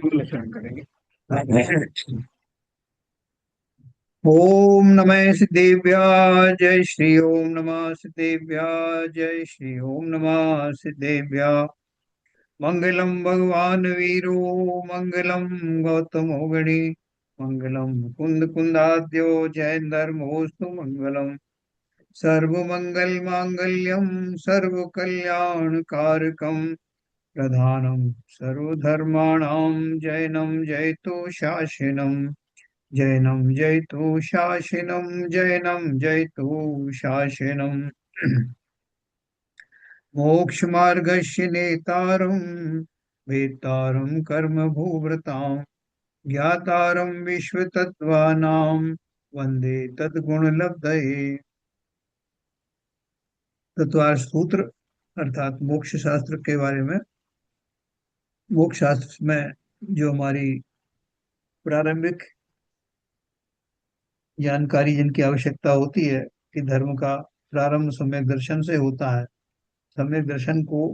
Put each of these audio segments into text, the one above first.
शरण करेंगे। ओम नमः सिद्धेभ्य जय श्री ओम नमः सिद्धेभ्य जय श्री ओम नमः सिद्धेभ्य। मंगलम भगवान वीरो मंगलम गौतमो गणि मंगलम कुंद कुंदाद्यो जयंदर्मोस्तु मंगलम। सर्वमंगल मांगल्यम सर्व कल्याण कारकम प्रधानम सर्वधर्माणां जैनम जयतु शासनम। जैनम जयतु शासनम जैनम जयतु शासनम। मोक्षमार्गस्य नेतारं वेत्तारं कर्मभूभृतां ज्ञातारं विश्वतत्त्वानां वन्दे तद्गुणलब्धये। तत्वार सूत्र अर्थात मोक्ष शास्त्र के बारे में। मोक्ष शास्त्र में जो हमारी प्रारंभिक जानकारी जिनकी आवश्यकता होती है कि धर्म का प्रारंभ सम्यक दर्शन से होता है। सम्यक दर्शन को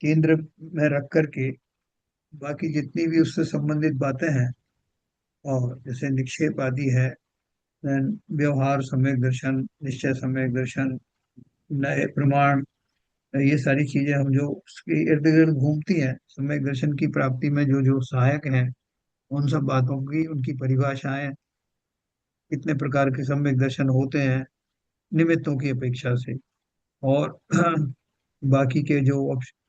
केंद्र में रख करके बाकी जितनी भी उससे संबंधित बातें हैं, और जैसे निक्षेप आदि है, then व्यवहार सम्यक दर्शन, निश्चय सम्यक दर्शन, नए प्रमाण, ये सारी चीजें हम जो उसके इर्द गिर्द घूमती हैं सम्यक दर्शन की प्राप्ति में जो जो सहायक हैं, उन सब बातों की उनकी परिभाषाएं, कितने प्रकार के सम्यक दर्शन होते हैं निमित्तों की अपेक्षा से, और बाकी के जो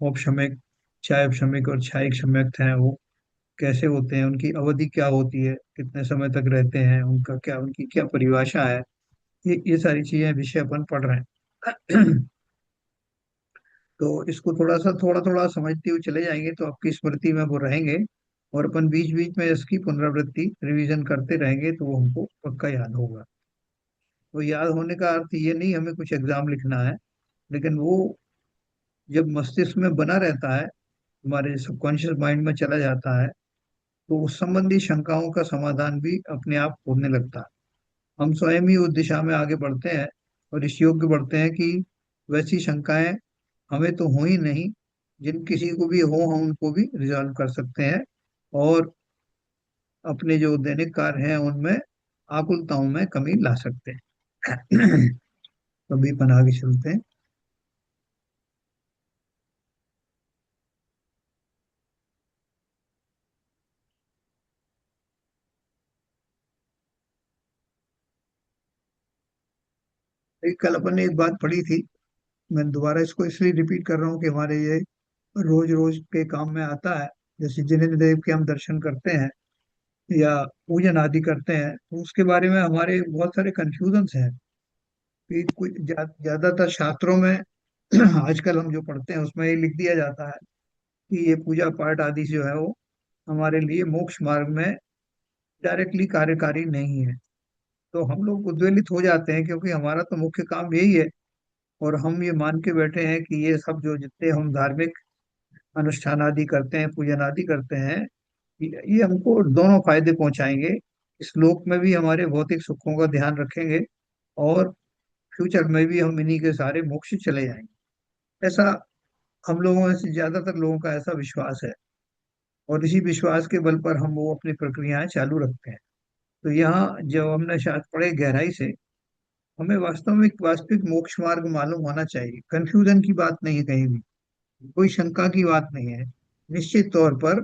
औपशमिक, चाय क्षमिक और छायिक सम्यक हैं वो कैसे होते हैं, उनकी अवधि क्या होती है, कितने समय तक रहते हैं, उनका क्या, उनकी क्या परिभाषा है। ये सारी चीजें विषय अपन पढ़ रहे हैं। तो इसको थोड़ा थोड़ा समझते हुए चले जाएंगे तो आपकी स्मृति में वो रहेंगे, और अपन बीच बीच में इसकी पुनरावृत्ति रिवीजन करते रहेंगे तो वो हमको पक्का याद होगा। तो याद होने का अर्थ ये नहीं हमें कुछ एग्जाम लिखना है, लेकिन वो जब मस्तिष्क में बना रहता है, हमारे सबकॉन्शियस माइंड में चला जाता है, तो उस संबंधी शंकाओं का समाधान भी अपने आप होने लगता है। हम स्वयं ही उस दिशा में आगे बढ़ते हैं और इस योग्य बढ़ते हैं कि वैसी शंकाएं हमें तो हो ही नहीं, जिन किसी को भी हो हम उनको भी रिजॉल्व कर सकते हैं, और अपने जो दैनिक कार्य हैं उनमें आकुलताओं में कमी ला सकते हैं। कभी अपन आगे चलते हैं। कल अपन ने एक बात पढ़ी थी, मैं दोबारा इसको इसलिए रिपीट कर रहा हूँ कि हमारे ये रोज रोज के काम में आता है। जैसे जिनेन्द्र देव के हम दर्शन करते हैं या पूजन आदि करते हैं, तो उसके बारे में हमारे बहुत सारे कंफ्यूजन्स हैं कि कुछ ज्यादातर शास्त्रों में आजकल हम जो पढ़ते हैं उसमें ये लिख दिया जाता है कि ये पूजा पाठ आदि जो है वो हमारे लिए मोक्ष मार्ग में डायरेक्टली कार्यकारी नहीं है। तो हम लोग उद्वेलित हो जाते हैं क्योंकि हमारा तो मुख्य काम यही है, और हम ये मान के बैठे हैं कि ये सब जो जितने हम धार्मिक अनुष्ठान आदि करते हैं, पूजन आदि करते हैं, ये हमको दोनों फायदे पहुंचाएंगे। इस लोक में भी हमारे भौतिक सुखों का ध्यान रखेंगे, और फ्यूचर में भी हम इन्हीं के सारे मोक्ष चले जाएंगे। ऐसा हम लोगों में से ज्यादातर लोगों का ऐसा विश्वास है, और इसी विश्वास के बल पर हम वो अपनी प्रक्रियाएं चालू रखते हैं। तो यहाँ जब हमने शास्त्र पढ़े गहराई से, हमें वास्तव में एक वास्तविक मोक्ष मार्ग मालूम होना चाहिए। कंफ्यूजन की बात नहीं है कहीं भी, कोई शंका की बात नहीं है। निश्चित तौर पर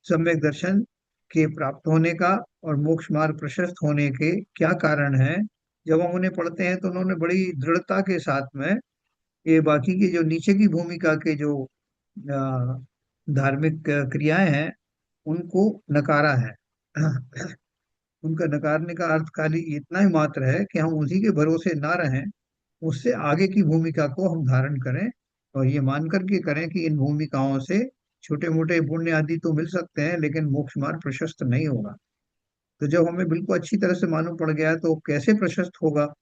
सम्यक दर्शन के प्राप्त होने का और मोक्ष मार्ग प्रशस्त होने के क्या कारण है, जब हम उन्हें पढ़ते हैं तो उन्होंने बड़ी दृढ़ता के साथ में ये बाकी की जो नीचे की भूमिका के जो अ, धार्मिक क्रियाएं हैं उनको नकारा है। उनका नकारने का अर्थ खाली इतना ही मात्र है कि हम उसी के भरोसे ना रहें, उससे आगे की भूमिका को हम धारण करें, और ये मान करके करें कि इन भूमिकाओं से छोटे मोटे पुण्य आदि तो मिल सकते हैं लेकिन मोक्ष मार्ग प्रशस्त नहीं होगा। तो जब हमें बिल्कुल अच्छी तरह से मालूम पड़ गया है तो कैसे प्रशस्त होगा,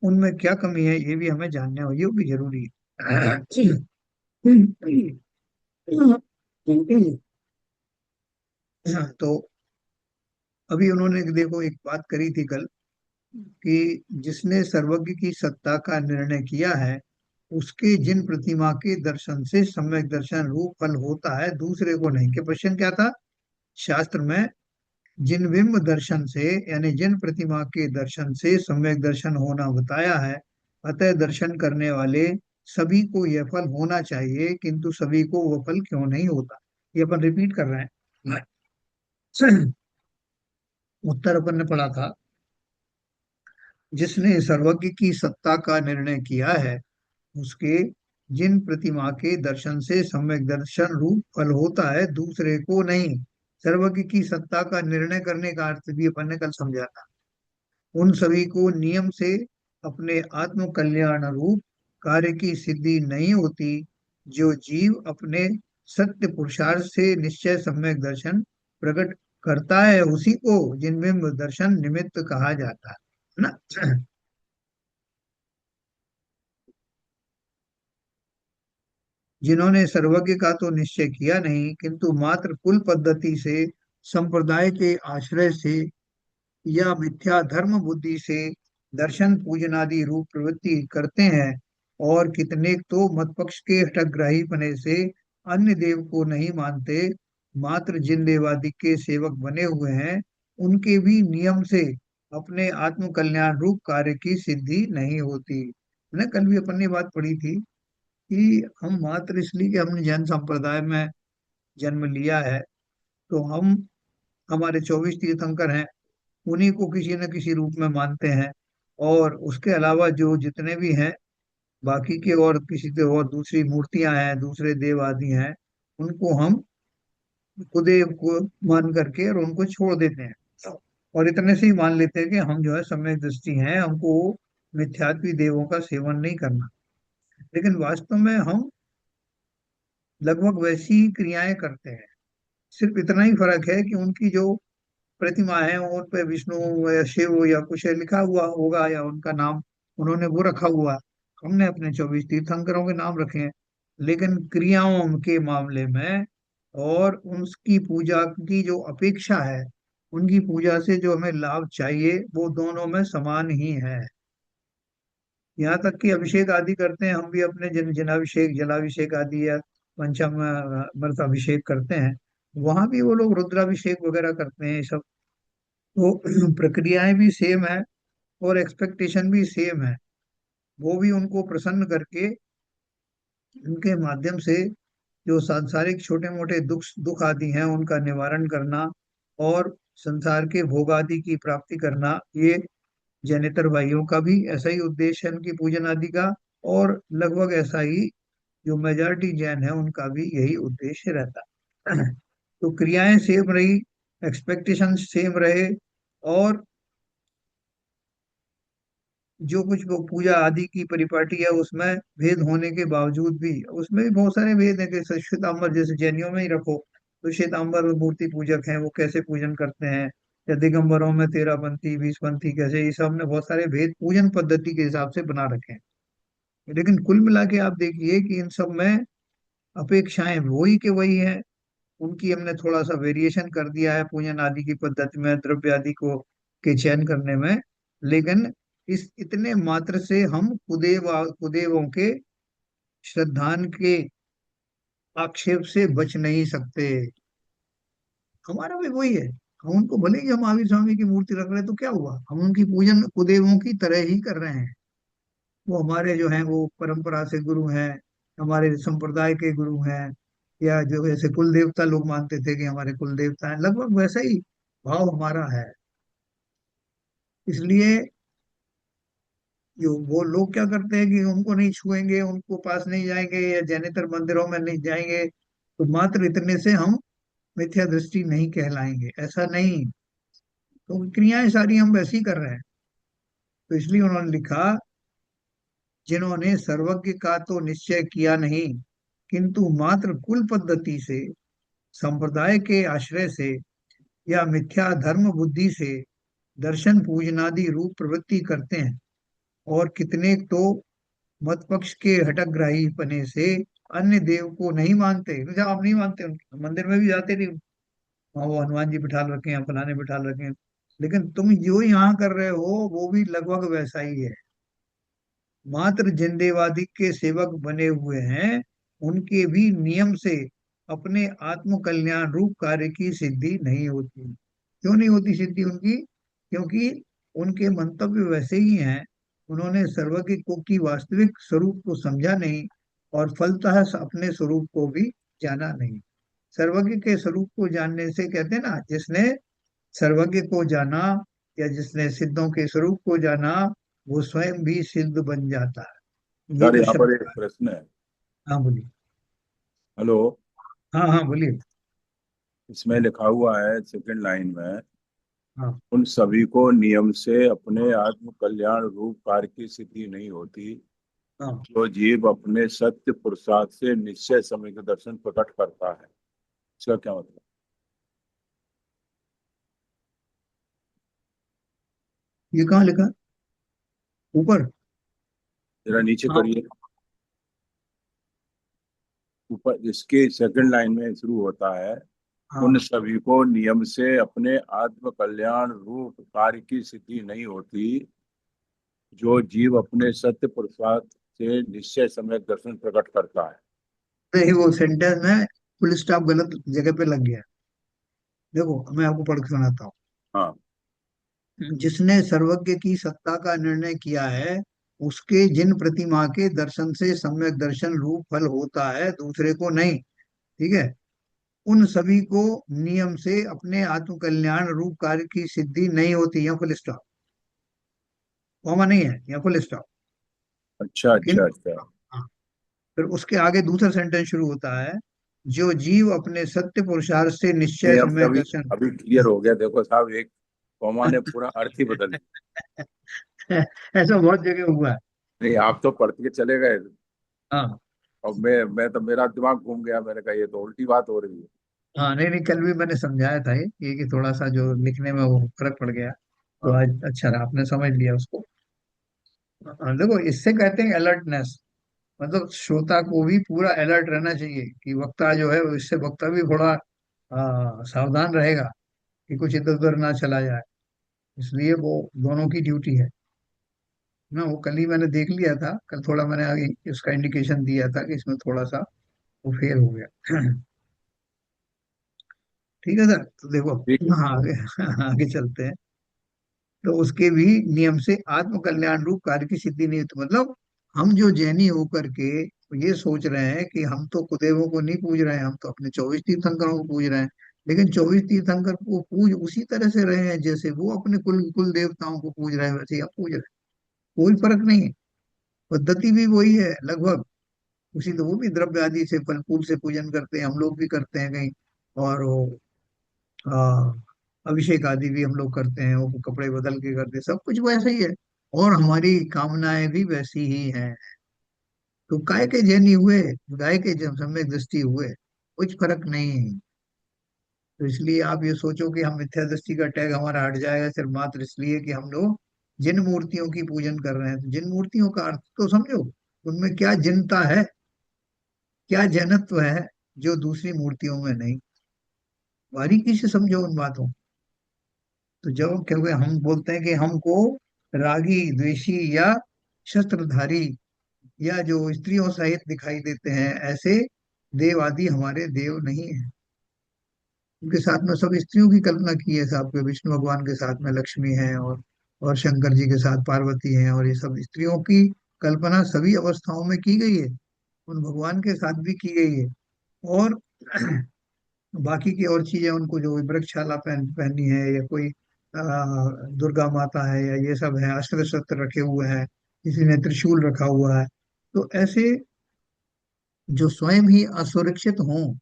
उनमें क्या कमी है, ये भी हमें जानना हो, ये भी जरूरी है। तो अभी उन्होंने देखो एक बात करी थी कल कि जिसने सर्वज्ञ की सत्ता का निर्णय किया है उसके जिन प्रतिमा के दर्शन से सम्यक दर्शन रूप फल होता है, दूसरे को नहीं। के क्वेश्चन क्या था शास्त्र में? जिन बिंब दर्शन से, यानी जिन प्रतिमा के दर्शन से सम्यक दर्शन होना बताया है, अतः दर्शन करने वाले सभी को यह फल होना चाहिए, किंतु सभी को वह फल क्यों नहीं होता? ये अपन रिपीट कर रहे हैं। उत्तर अपन ने पढ़ा था, जिसने सर्वज्ञ की सत्ता का निर्णय किया है, उसके जिन प्रतिमा के दर्शन से सम्यक दर्शन रूप फल होता है, दूसरे को नहीं। सर्वज्ञ की सत्ता का निर्णय करने का अर्थ भी अपन ने कल समझा था। उन सभी को नियम से अपने आत्म कल्याण रूप कार्य की सिद्धि नहीं होती। जो जीव अपने सत्य पुरुषार्थ से निश्चय सम्यक दर्शन प्रकट करता है, उसी को जिनबिंब दर्शन निमित्त कहा जाता है ना। जिन्होंने सर्वज्ञ का तो निश्चय किया नहीं, किंतु मात्र कुल पद्धति से, संप्रदाय के आश्रय से या मिथ्या धर्म बुद्धि से दर्शन पूजन आदि रूप प्रवृत्ति करते हैं, और कितने तो मत पक्ष के हठग्राहीपने से अन्य देव को नहीं मानते, मात्र जिन देवादि के सेवक बने हुए हैं, उनके भी नियम से अपने आत्म कल्याण रूप कार्य की सिद्धि नहीं होती। मैंने कल भी अपन ने बात पढ़ी थी कि हम मात्र इसलिए कि हमने जैन संप्रदाय में जन्म लिया है, तो हम, हमारे 24 तीर्थंकर हैं, उन्हीं को किसी न किसी रूप में मानते हैं। और उसके अलावा जो जितने भी हैं बाकी के, और किसी के और दूसरी मूर्तियां हैं, दूसरे देव आदि हैं, उनको हम खुदेव को मान करके और उनको छोड़ देते हैं, और इतने से ही मान लेते हैं कि हम जो है सम्यक दृष्टि हैं, हमको मिथ्यात्वी देवों का सेवन नहीं करना। लेकिन वास्तव में हम लगभग वैसी ही क्रियाएं करते हैं। सिर्फ इतना ही फर्क है कि उनकी जो प्रतिमा है उन पे विष्णु या शिव या कुछ लिखा हुआ होगा, या उनका नाम उन्होंने वो रखा हुआ है। हमने अपने 24 तीर्थंकरों के नाम रखे हैं। लेकिन क्रियाओं के मामले में और उनकी पूजा की जो अपेक्षा है, उनकी पूजा से जो हमें लाभ चाहिए, वो दोनों में समान ही है। यहाँ तक कि अभिषेक आदि करते हैं हम भी अपने, जनाभिषेक जलाभिषेक आदि या पंचामृत अभिषेक करते हैं, वहां भी वो लोग रुद्राभिषेक वगैरह करते हैं ये सब। तो प्रक्रियाएं भी सेम है और एक्सपेक्टेशन भी सेम है। वो भी उनको प्रसन्न करके उनके माध्यम से जो सांसारिक छोटे मोटे दुख दुख आदि हैं उनका निवारण करना, और संसार के भोग आदि की प्राप्ति करना, ये जैनेतर भाइयों का भी ऐसा ही उद्देश्य है उनकी पूजन आदि का। और लगभग ऐसा ही जो मेजॉरिटी जैन है उनका भी यही उद्देश्य रहता है। तो क्रियाएं सेम रही, एक्सपेक्टेशन सेम रहे, और जो कुछ वो पूजा आदि की परिपाटी है उसमें भेद होने के बावजूद भी, उसमें भी बहुत सारे भेद हैं। कि श्वेतांबर जैसे जैनियों में ही रखो, तो श्वेतांबर मूर्ति पूजक हैं, वो कैसे पूजन करते हैं, या दिगंबरों में 13 पंथी 20 पंथी कैसे, ये सब ने बहुत सारे भेद पूजन पद्धति के हिसाब से बना रखे हैं। लेकिन कुल मिला के आप देखिए कि इन सब में अपेक्षाएं वही के वही है। उनकी हमने थोड़ा सा वेरिएशन कर दिया है पूजन आदि की पद्धति में, द्रव्य आदि को के चयन करने में। लेकिन इस इतने मात्र से हम कुदेवों के श्रद्धान के आक्षेप से बच नहीं सकते। हमारा भी वही है। हम उनको, भले ही हम महावीर स्वामी की मूर्ति रख रहे हैं तो क्या हुआ, हम उनकी पूजन कुदेवों की तरह ही कर रहे हैं। वो हमारे जो हैं वो परंपरा से गुरु हैं, हमारे संप्रदाय के गुरु हैं, या जो ऐसे कुल देवता लोग मानते थे कि हमारे कुल देवता हैं, लगभग वैसा ही भाव हमारा है। इसलिए जो वो लोग क्या करते हैं कि उनको नहीं छुएंगे, उनको पास नहीं जाएंगे, या जैनेतर मंदिरों में नहीं जाएंगे, तो मात्र इतने से हम मिथ्या दृष्टि नहीं कहलाएंगे, ऐसा नहीं। तो क्रियाएं सारी हम वैसी कर रहे हैं। तो इसलिए उन्होंने लिखा, जिन्होंने सर्वज्ञ का तो निश्चय किया नहीं, किंतु मात्र कुल पद्धति से, संप्रदाय के आश्रय से या मिथ्या धर्म बुद्धि से दर्शन पूजनादि रूप प्रवृत्ति करते हैं, और कितने तो मत पक्ष के हठग्राही पने से अन्य देव को नहीं मानते। जैसे आप नहीं मानते, उनके मंदिर में भी जाते नहीं, वहाँ वो हनुमान जी बिठाल रखे हैं, फलाने बिठाल रखे हैं, लेकिन तुम जो यहाँ कर रहे हो वो भी लगभग वैसा ही है। मात्र जिंदेवादी के सेवक बने हुए हैं, उनके भी नियम से अपने आत्म कल्याण रूप कार्य की सिद्धि नहीं होती। क्यों नहीं होती सिद्धि उनकी? क्योंकि उनके मंतव्य वैसे ही हैं। उन्होंने सर्वज्ञ को की वास्तविक स्वरूप को समझा नहीं, और फलतः अपने स्वरूप को भी जाना नहीं। सर्वज्ञ के स्वरूप को जानने से, कहते हैं ना, जिसने सर्वज्ञ को जाना या जिसने सिद्धों के स्वरूप को जाना, वो स्वयं भी सिद्ध बन जाता है। ये सर जो यहाँ शब्द। पर एक प्रश्न है। हाँ बोलिए। हेलो। हाँ हाँ बोलिए। इसमें लिखा हुआ है सेकंड लाइन में, हाँ उन सभी को नियम से अपने आत्म कल्याण रूप कार्य की सिद्धि नहीं होती, हाँ। जो जीव अपने सत्य पुरुषार्थ से निश्चय समय के दर्शन प्रकट करता है। इसका क्या मतलब? ये कहाँ लिखा है? ऊपर? जरा नीचे हाँ करिए। ऊपर इसके सेकंड लाइन में शुरू होता है, उन हाँ। सभी को नियम से अपने आत्म कल्याण रूप कार्य की सिद्धि नहीं होती, जो जीव अपने सत्य पुरुषार्थ से निश्चय समय दर्शन प्रकट करता है। नहीं, वो सेंटेंस में फुल स्टॉप गलत जगह पे लग गया है। देखो मैं आपको पढ़ के सुनाता हूँ। हाँ। जिसने सर्वज्ञ की सत्ता का निर्णय किया है, उसके जिन प्रतिमा के दर्शन से सम्यक दर्शन रूप फल होता है, दूसरे को नहीं। ठीक है। उन सभी को नियम से अपने आत्म कल्याण रूप कार्य की सिद्धि नहीं होती। यहाँ फुल स्टॉप, कॉमा नहीं है, यहाँ फुल स्टॉप। अच्छा अच्छा किंतु अच्छा। हाँ, फिर उसके आगे दूसरा सेंटेंस शुरू होता है, जो जीव अपने सत्य पुरुषार्थ से निश्चय नहीं, अब समय अभी दर्शन। अभी क्लियर हो गया। देखो साहब, एक कॉमा ने पूरा अर्थ ही बदल दिया। ऐसा बहुत जगह हुआ है। नहीं, आप तो पढ़ के चले गए हाँ और मैं तो, मेरा दिमाग घूम गया। मैंने कहा ये तो उल्टी बात हो रही है। हाँ। नहीं नहीं, कल भी मैंने समझाया था ये कि थोड़ा सा जो लिखने में वो फर्क पड़ गया। तो हाँ। आज अच्छा रहा, आपने समझ लिया उसको। हाँ, देखो इससे कहते हैं अलर्टनेस। मतलब श्रोता को भी पूरा अलर्ट रहना चाहिए कि वक्ता जो है, इससे वक्ता भी थोड़ा सावधान रहेगा कि कुछ इधर उधर ना चला जाए। इसलिए वो दोनों की ड्यूटी है ना। वो कल ही मैंने देख लिया था, कल थोड़ा मैंने आगे उसका इंडिकेशन दिया था कि इसमें थोड़ा सा वो फेल हो गया। ठीक है सर, तो देखो ठीक है। हाँ आगे आगे चलते हैं। तो उसके भी नियम से आत्म कल्याण रूप कार्य की सिद्धि नहीं होती। मतलब हम जो जैनी होकर के ये सोच रहे हैं कि हम तो कुलदेवों को नहीं पूज रहे हैं, हम तो अपने 24 तीर्थंकरों को पूज रहे हैं। लेकिन 24 तीर्थंकर को पूज उसी तरह से रहे हैं जैसे वो अपने कुल देवताओं को पूज रहे हैं, वैसे ही हम पूज रहे हैं। कोई फर्क नहीं है। पद्धति भी वही है लगभग। उसी तो, वो भी द्रव्य आदि से फल फूल से पूजन करते हैं, हम लोग भी करते हैं कहीं। और वो अभिषेक आदि भी हम लोग करते हैं, वो कपड़े बदल के करते हैं, सब कुछ वैसे ही है। और हमारी कामनाएं भी वैसी ही हैं। तो काय के जैनी हुए, गाय के जब सम्यक दृष्टि हुए, कुछ फर्क नहीं है। तो इसलिए आप ये सोचो कि हम मिथ्या दृष्टि का टैग हमारा हट जाएगा सिर्फ मात्र इसलिए कि हम लोग जिन मूर्तियों की पूजन कर रहे हैं। तो जिन मूर्तियों का अर्थ तो समझो, उनमें क्या जिनता है, क्या जैनत्व है, जो दूसरी मूर्तियों में नहीं। बारीकी से समझो उन बातों। तो जब क्योंकि हम बोलते हैं कि हमको रागी द्वेषी या शस्त्रधारी या जो स्त्रियों सहित दिखाई देते हैं, ऐसे देव आदि हमारे देव नहीं है। उनके साथ में सब स्त्रियों की कल्पना की है साहब के। विष्णु भगवान के साथ में लक्ष्मी है, और शंकर जी के साथ पार्वती है, और ये सब स्त्रियों की कल्पना सभी अवस्थाओं में की गई है। उन भगवान के साथ भी की गई है। और बाकी की और चीजें उनको जो वृक्षाला पहनी है, या कोई दुर्गा माता है, या ये सब है, अस्त्र शस्त्र रखे हुए हैं, किसी ने त्रिशूल रखा हुआ है। तो ऐसे जो स्वयं ही असुरक्षित हों,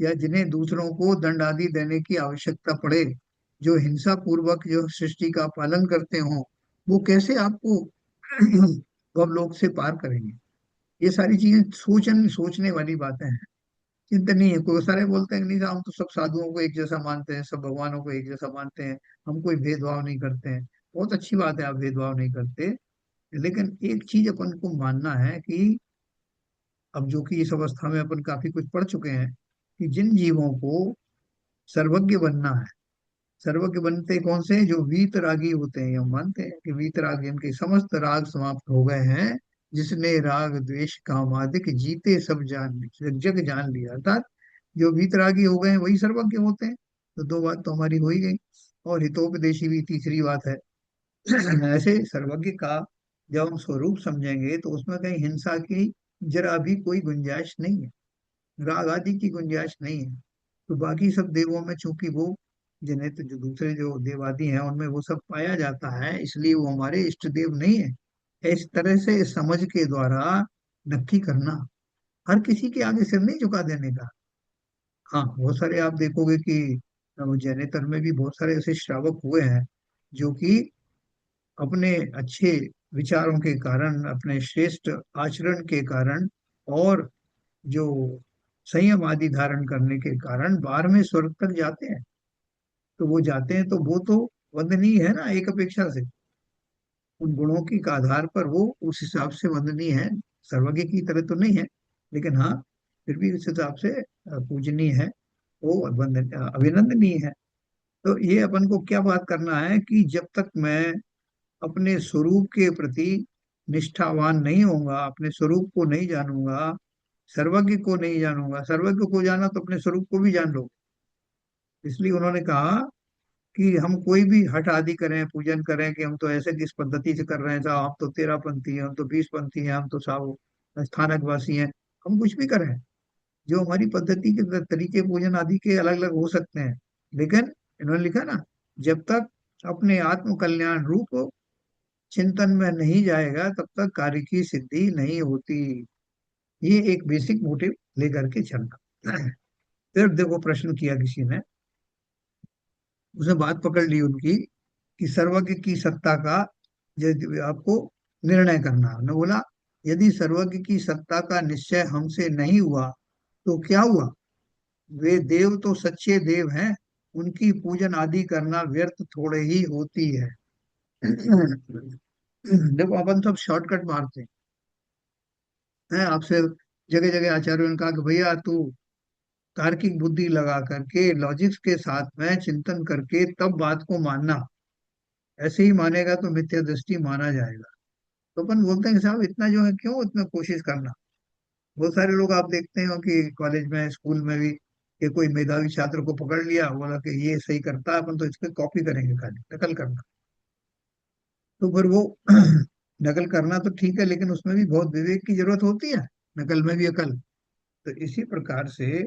या जिन्हें दूसरों को दंड आदि देने की आवश्यकता पड़े, जो हिंसा पूर्वक जो सृष्टि का पालन करते हों, वो कैसे आपको लोग से पार करेंगे? ये सारी चीजें सोचने वाली बातें हैं। चिंता नहीं है। कोई सारे बोलते हैं कि नहीं साहब, हम तो सब साधुओं को एक जैसा मानते हैं, सब भगवानों को एक जैसा मानते हैं, हम कोई भेदभाव नहीं करते हैं। बहुत अच्छी बात है, आप भेदभाव नहीं करते। लेकिन एक चीज अपन को मानना है कि अब जो कि इस अवस्था में अपन काफी कुछ पढ़ चुके हैं, कि जिन जीवों को सर्वज्ञ बनना है, सर्वज्ञ बनते कौन से हैं? जो वीतरागी होते हैं। हम मानते हैं कि वीतरागी, इनके समस्त राग समाप्त हो गए हैं। जिसने राग द्वेष कामादिक जीते सब जान जग जान लिया, अर्थात जो वीतरागी हो गए हैं वही सर्वज्ञ होते हैं। तो दो बात तो हमारी हो ही गई। और हितोपदेशी भी तीसरी बात है। ऐसे सर्वज्ञ का जब हम स्वरूप समझेंगे तो उसमें कहीं हिंसा की जरा भी कोई गुंजाइश नहीं है, राग आदि की गुंजाइश नहीं है। तो बाकी सब देवों में चूंकि वो, जिन्हें तो जो दूसरे जो देवादि हैं उनमें वो सब पाया जाता है, इसलिए वो हमारे इष्ट देव नहीं है। इस तरह से समझ के द्वारा नक्की करना, हर किसी के आगे सिर नहीं झुका देने का। हाँ, बहुत सारे आप देखोगे कि जैनेतर में भी बहुत सारे ऐसे श्रावक हुए हैं जो कि अपने अच्छे विचारों के कारण, अपने श्रेष्ठ आचरण के कारण, और जो संयम आदि धारण करने के कारण 12वें स्वर्ग तक जाते हैं। तो वो जाते हैं तो वो तो वंदनीय है ना एक अपेक्षा से। उन गुणों की का आधार पर वो उस हिसाब से वंदनीय है। सर्वज्ञ की तरह तो नहीं है, लेकिन हाँ, फिर भी उस हिसाब से पूजनीय है, वो अभिनंदनीय है। तो ये अपन को क्या बात करना है कि जब तक मैं अपने स्वरूप के प्रति निष्ठावान नहीं होऊंगा, अपने स्वरूप को नहीं जानूंगा, सर्वज्ञ को नहीं जानूंगा। सर्वज्ञ को जाना तो अपने स्वरूप को भी जान लो। इसलिए उन्होंने कहा कि हम कोई भी हठ आदि करें, पूजन करें कि हम तो ऐसे किस पद्धति से कर रहे हैं साहब, हम तो 13 पंथी हैं, हम तो 20 पंथी हैं, हम तो साहब स्थानक वासी हैं। हम कुछ भी करें, जो हमारी पद्धति के तरीके पूजन आदि के अलग अलग हो सकते हैं, लेकिन इन्होंने लिखा ना, जब तक अपने आत्म कल्याण रूप चिंतन में नहीं जाएगा तब तक कार्य की सिद्धि नहीं होती। ये एक बेसिक मोटिव लेकर के चलना। फिर देखो प्रश्न किया किसी ने, उसने बात पकड़ ली उनकी कि सर्वज्ञ की सत्ता का यदि आपको निर्णय करना है। उन्होंने बोला, यदि सर्वज्ञ की सत्ता का निश्चय हमसे नहीं हुआ तो क्या हुआ? वे देव तो सच्चे देव हैं, उनकी पूजन आदि करना व्यर्थ थोड़े ही होती है। देखो अपन सब शॉर्टकट मारते हैं आपसे। जगह जगह आचार्यों ने कहा कि भैया तू तार्किक बुद्धि लगा करके लॉजिक्स के साथ में चिंतन करके तब बात को मानना, ऐसे ही मानेगा तो मिथ्या दृष्टि माना जाएगा। तो अपन बोलते हैं कि साहब इतना जो है क्यों इतना कोशिश करना। बहुत सारे लोग आप देखते हो कि कॉलेज में स्कूल में भी, कि कोई मेधावी छात्र को पकड़ लिया, बोला कि ये सही करता है, अपन तो इसके कॉपी करेंगे, खाली नकल करना। तो फिर वो नकल करना तो ठीक है, लेकिन उसमें भी बहुत विवेक की जरूरत होती है, नकल में भी अकल। तो इसी प्रकार से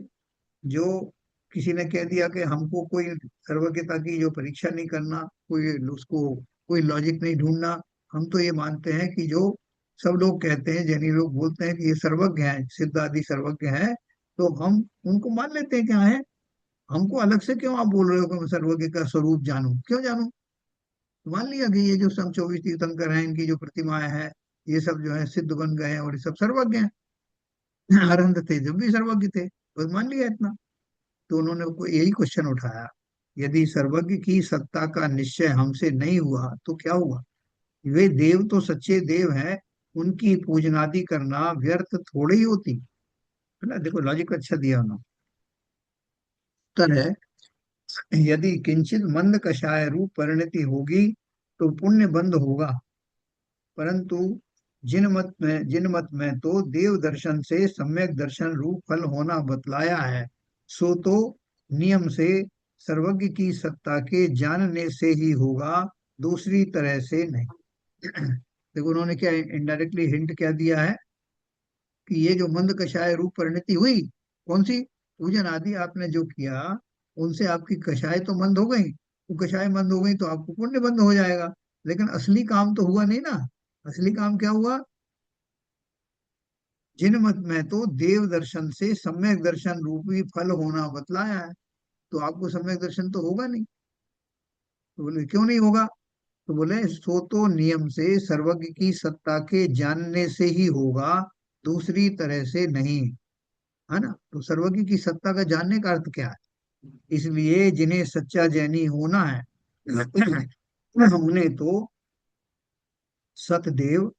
जो किसी ने कह दिया कि हमको कोई सर्वज्ञता की जो परीक्षा नहीं करना, कोई उसको कोई लॉजिक नहीं ढूंढना, हम तो ये मानते हैं कि जो सब लोग कहते हैं, जैनी लोग बोलते हैं कि ये सर्वज्ञ हैं, सिद्ध आदि सर्वज्ञ हैं, तो हम उनको मान लेते हैं क्या है। हमको अलग से क्यों आप बोल रहे हो कि मैं सर्वज्ञ का स्वरूप जानूं? क्यों जानूं? तो मान लिया कि ये जो सम 24 तीर्थंकर हैं, इनकी जो प्रतिमाएं हैं, ये सब जो है सिद्ध बन गए हैं और ये सब सर्वज्ञ हैं। अरहंत थे जब भी सर्वज्ञ थे, तो मान लिया इतना। तो उन्होंने को यही क्वेश्चन उठाया, यदि सर्वज्ञ की सत्ता का निश्चय हमसे नहीं हुआ तो क्या हुआ? वे देव तो सच्चे देव हैं, उनकी पूजनादि करना व्यर्थ थोड़ी ही होती है ना। देखो लॉजिक अच्छा दिया उन्होंने। उत्तर है, यदि किंचित मंद कषाय रूप परिणति होगी तो पुण्य बंद होगा, परंतु जिन मत में तो देव दर्शन से सम्यक दर्शन रूप फल होना बतलाया है, सो तो नियम से सर्वज्ञ की सत्ता के जानने से ही होगा, दूसरी तरह से नहीं। देखो उन्होंने क्या इनडायरेक्टली हिंट क्या दिया है कि ये जो मंद कषाय रूप परिणति हुई, कौन सी? पूजन आदि आपने जो किया, उनसे आपकी कषाय तो मंद हो गई। तो कषाय मंद हो गई तो आपको पुण्य बंद हो जाएगा, लेकिन असली काम तो हुआ नहीं ना। असली काम क्या हुआ? जिन मत में तो देव दर्शन से सम्यक दर्शन रूपी फल होना बतलाया है, तो आपको सम्यक दर्शन तो होगा नहीं। तो बोले क्यों नहीं होगा? तो बोले सो तो नियम से सर्वज्ञ की सत्ता के जानने से ही होगा, दूसरी तरह से नहीं। है ना? तो सर्वज्ञ की सत्ता का जानने का अर्थ क्या है? इसलिए जिन्हें सच्चा जैनी होना है उन्हें तो सतदेव,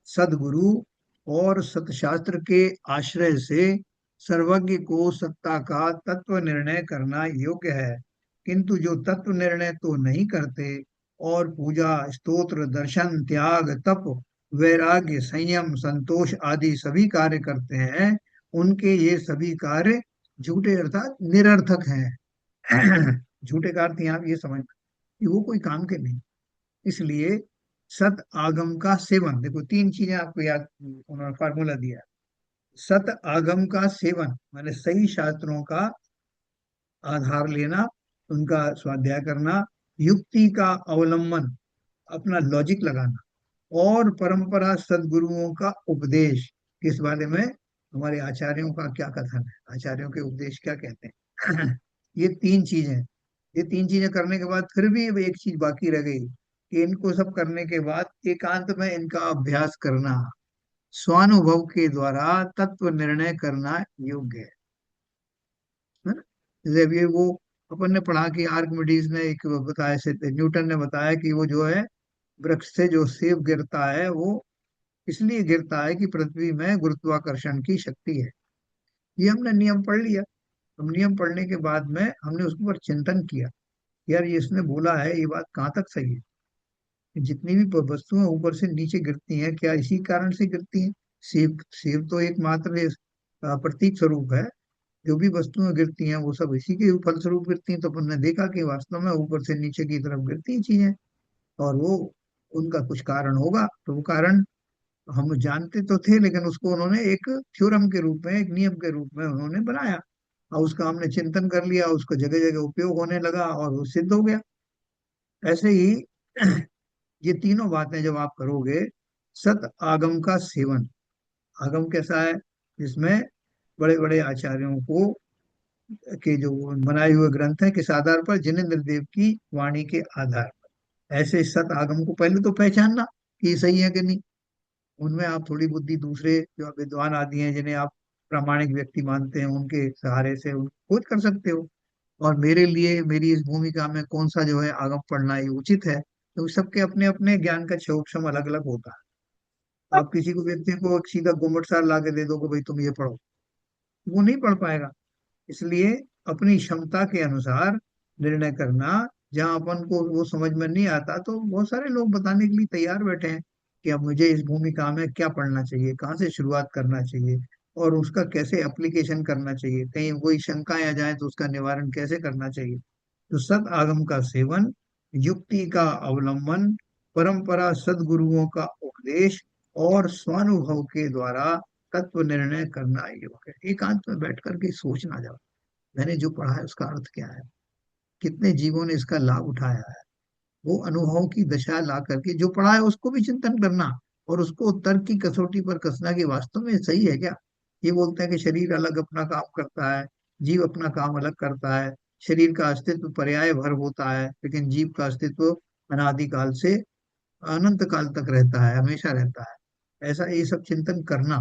सदगुरु और सतशास्त्र के आश्रय से सर्वज्ञ को सत्ता का तत्व निर्णय करना योग्य है। किंतु जो तत्व निर्णय तो नहीं करते और पूजा स्तोत्र दर्शन त्याग तप वैराग्य संयम संतोष आदि सभी कार्य करते हैं, उनके ये सभी कार्य झूठे अर्थात निरर्थक हैं। झूठे का अर्थ यहाँ ये समझ कि वो कोई काम के नहीं। इसलिए सत आगम का सेवन, देखो तीन चीजें आपको याद, उन्होंने फार्मूला दिया। सत आगम का सेवन माने सही शास्त्रों का आधार लेना, उनका स्वाध्याय करना, युक्ति का अवलंबन अपना लॉजिक लगाना, और परंपरा सदगुरुओं का उपदेश। इस बारे में हमारे आचार्यों का क्या कथन है, आचार्यों के उपदेश क्या कहते हैं। ये तीन चीजें, ये तीन चीजें करने के बाद फिर भी एक चीज बाकी रह गई कि इनको सब करने के बाद एकांत में इनका अभ्यास करना, स्वानुभव के द्वारा तत्व निर्णय करना योग्य है ना। जैसे अभी वो अपन ने पढ़ा कि आर्किमिडीज ने एक बताया से न्यूटन ने बताया कि वो जो है वृक्ष से जो सेब गिरता है वो इसलिए गिरता है कि पृथ्वी में गुरुत्वाकर्षण की शक्ति है। ये हमने नियम पढ़ लिया। हम नियम पढ़ने के बाद में हमने उसके ऊपर चिंतन किया, यार ये इसने बोला है ये बात कहाँ तक सही है। जितनी भी वस्तुएं ऊपर से नीचे गिरती हैं क्या इसी कारण से गिरती हैं? सेब सेब तो एक मात्र प्रतीक स्वरूप है। जो भी वस्तुएं गिरती हैं वो सब इसी के फलस्वरूप गिरती हैं। तो अपन ने देखा कि वास्तव में ऊपर से नीचे की तरफ गिरती हैं चीजें, और वो उनका कुछ कारण होगा। तो वो कारण हम जानते तो थे, लेकिन उसको उन्होंने एक थ्योरम के रूप में, एक नियम के रूप में उन्होंने बनाया, और उसका हमने चिंतन कर लिया, उसको जगह जगह उपयोग होने लगा और वो सिद्ध हो गया। ऐसे ही ये तीनों बातें जब आप करोगे, सत आगम का सेवन, आगम कैसा है जिसमें बड़े बड़े आचार्यों को के जो बनाए हुए ग्रंथ हैं किस आधार पर, जिनेन्द्र देव की वाणी के आधार पर, ऐसे सत आगम को पहले तो पहचानना कि ये सही है कि नहीं। उनमें आप थोड़ी बुद्धि दूसरे जो विद्वान आदि हैं जिन्हें आप प्रामाणिक व्यक्ति मानते हैं उनके सहारे से खोज कर सकते हो। और मेरे लिए मेरी इस भूमिका में कौन सा जो है आगम पढ़ना ये उचित है, तो सबके अपने अपने ज्ञान का क्षोभक्षम अलग अलग होता है। आप किसी को व्यक्ति को एक सीधा गुम्मट सार ला के दे दो कि भाई तुम ये पढ़ो, वो नहीं पढ़ पाएगा। इसलिए अपनी क्षमता के अनुसार निर्णय करना। जहाँ अपन को वो समझ में नहीं आता तो बहुत सारे लोग बताने के लिए तैयार बैठे हैं कि अब मुझे इस भूमिका में क्या पढ़ना चाहिए, कहाँ से शुरुआत करना चाहिए, और उसका कैसे एप्लीकेशन करना चाहिए, कहीं कोई शंकाएं आ जाए तो उसका निवारण कैसे करना चाहिए। तो सद आगम का सेवन, युक्ति का अवलंबन, परंपरा सदगुरुओं का उपदेश, और स्वानुभव के द्वारा तत्व निर्णय करना योग्य है। एकांत में बैठ करके सोचना, जाओ मैंने जो पढ़ा है उसका अर्थ क्या है, कितने जीवों ने इसका लाभ उठाया है, वो अनुभव की दशा ला करके जो पढ़ा है उसको भी चिंतन करना, और उसको तर्क की कसौटी पर कसना कि वास्तव में सही है क्या। ये बोलते हैं कि शरीर अलग अपना काम करता है, जीव अपना काम अलग करता है, शरीर का अस्तित्व पर्याय भर होता है, लेकिन जीव का अस्तित्व अनादिकाल से अनंत काल तक रहता है, हमेशा रहता है। ऐसा ये सब चिंतन करना,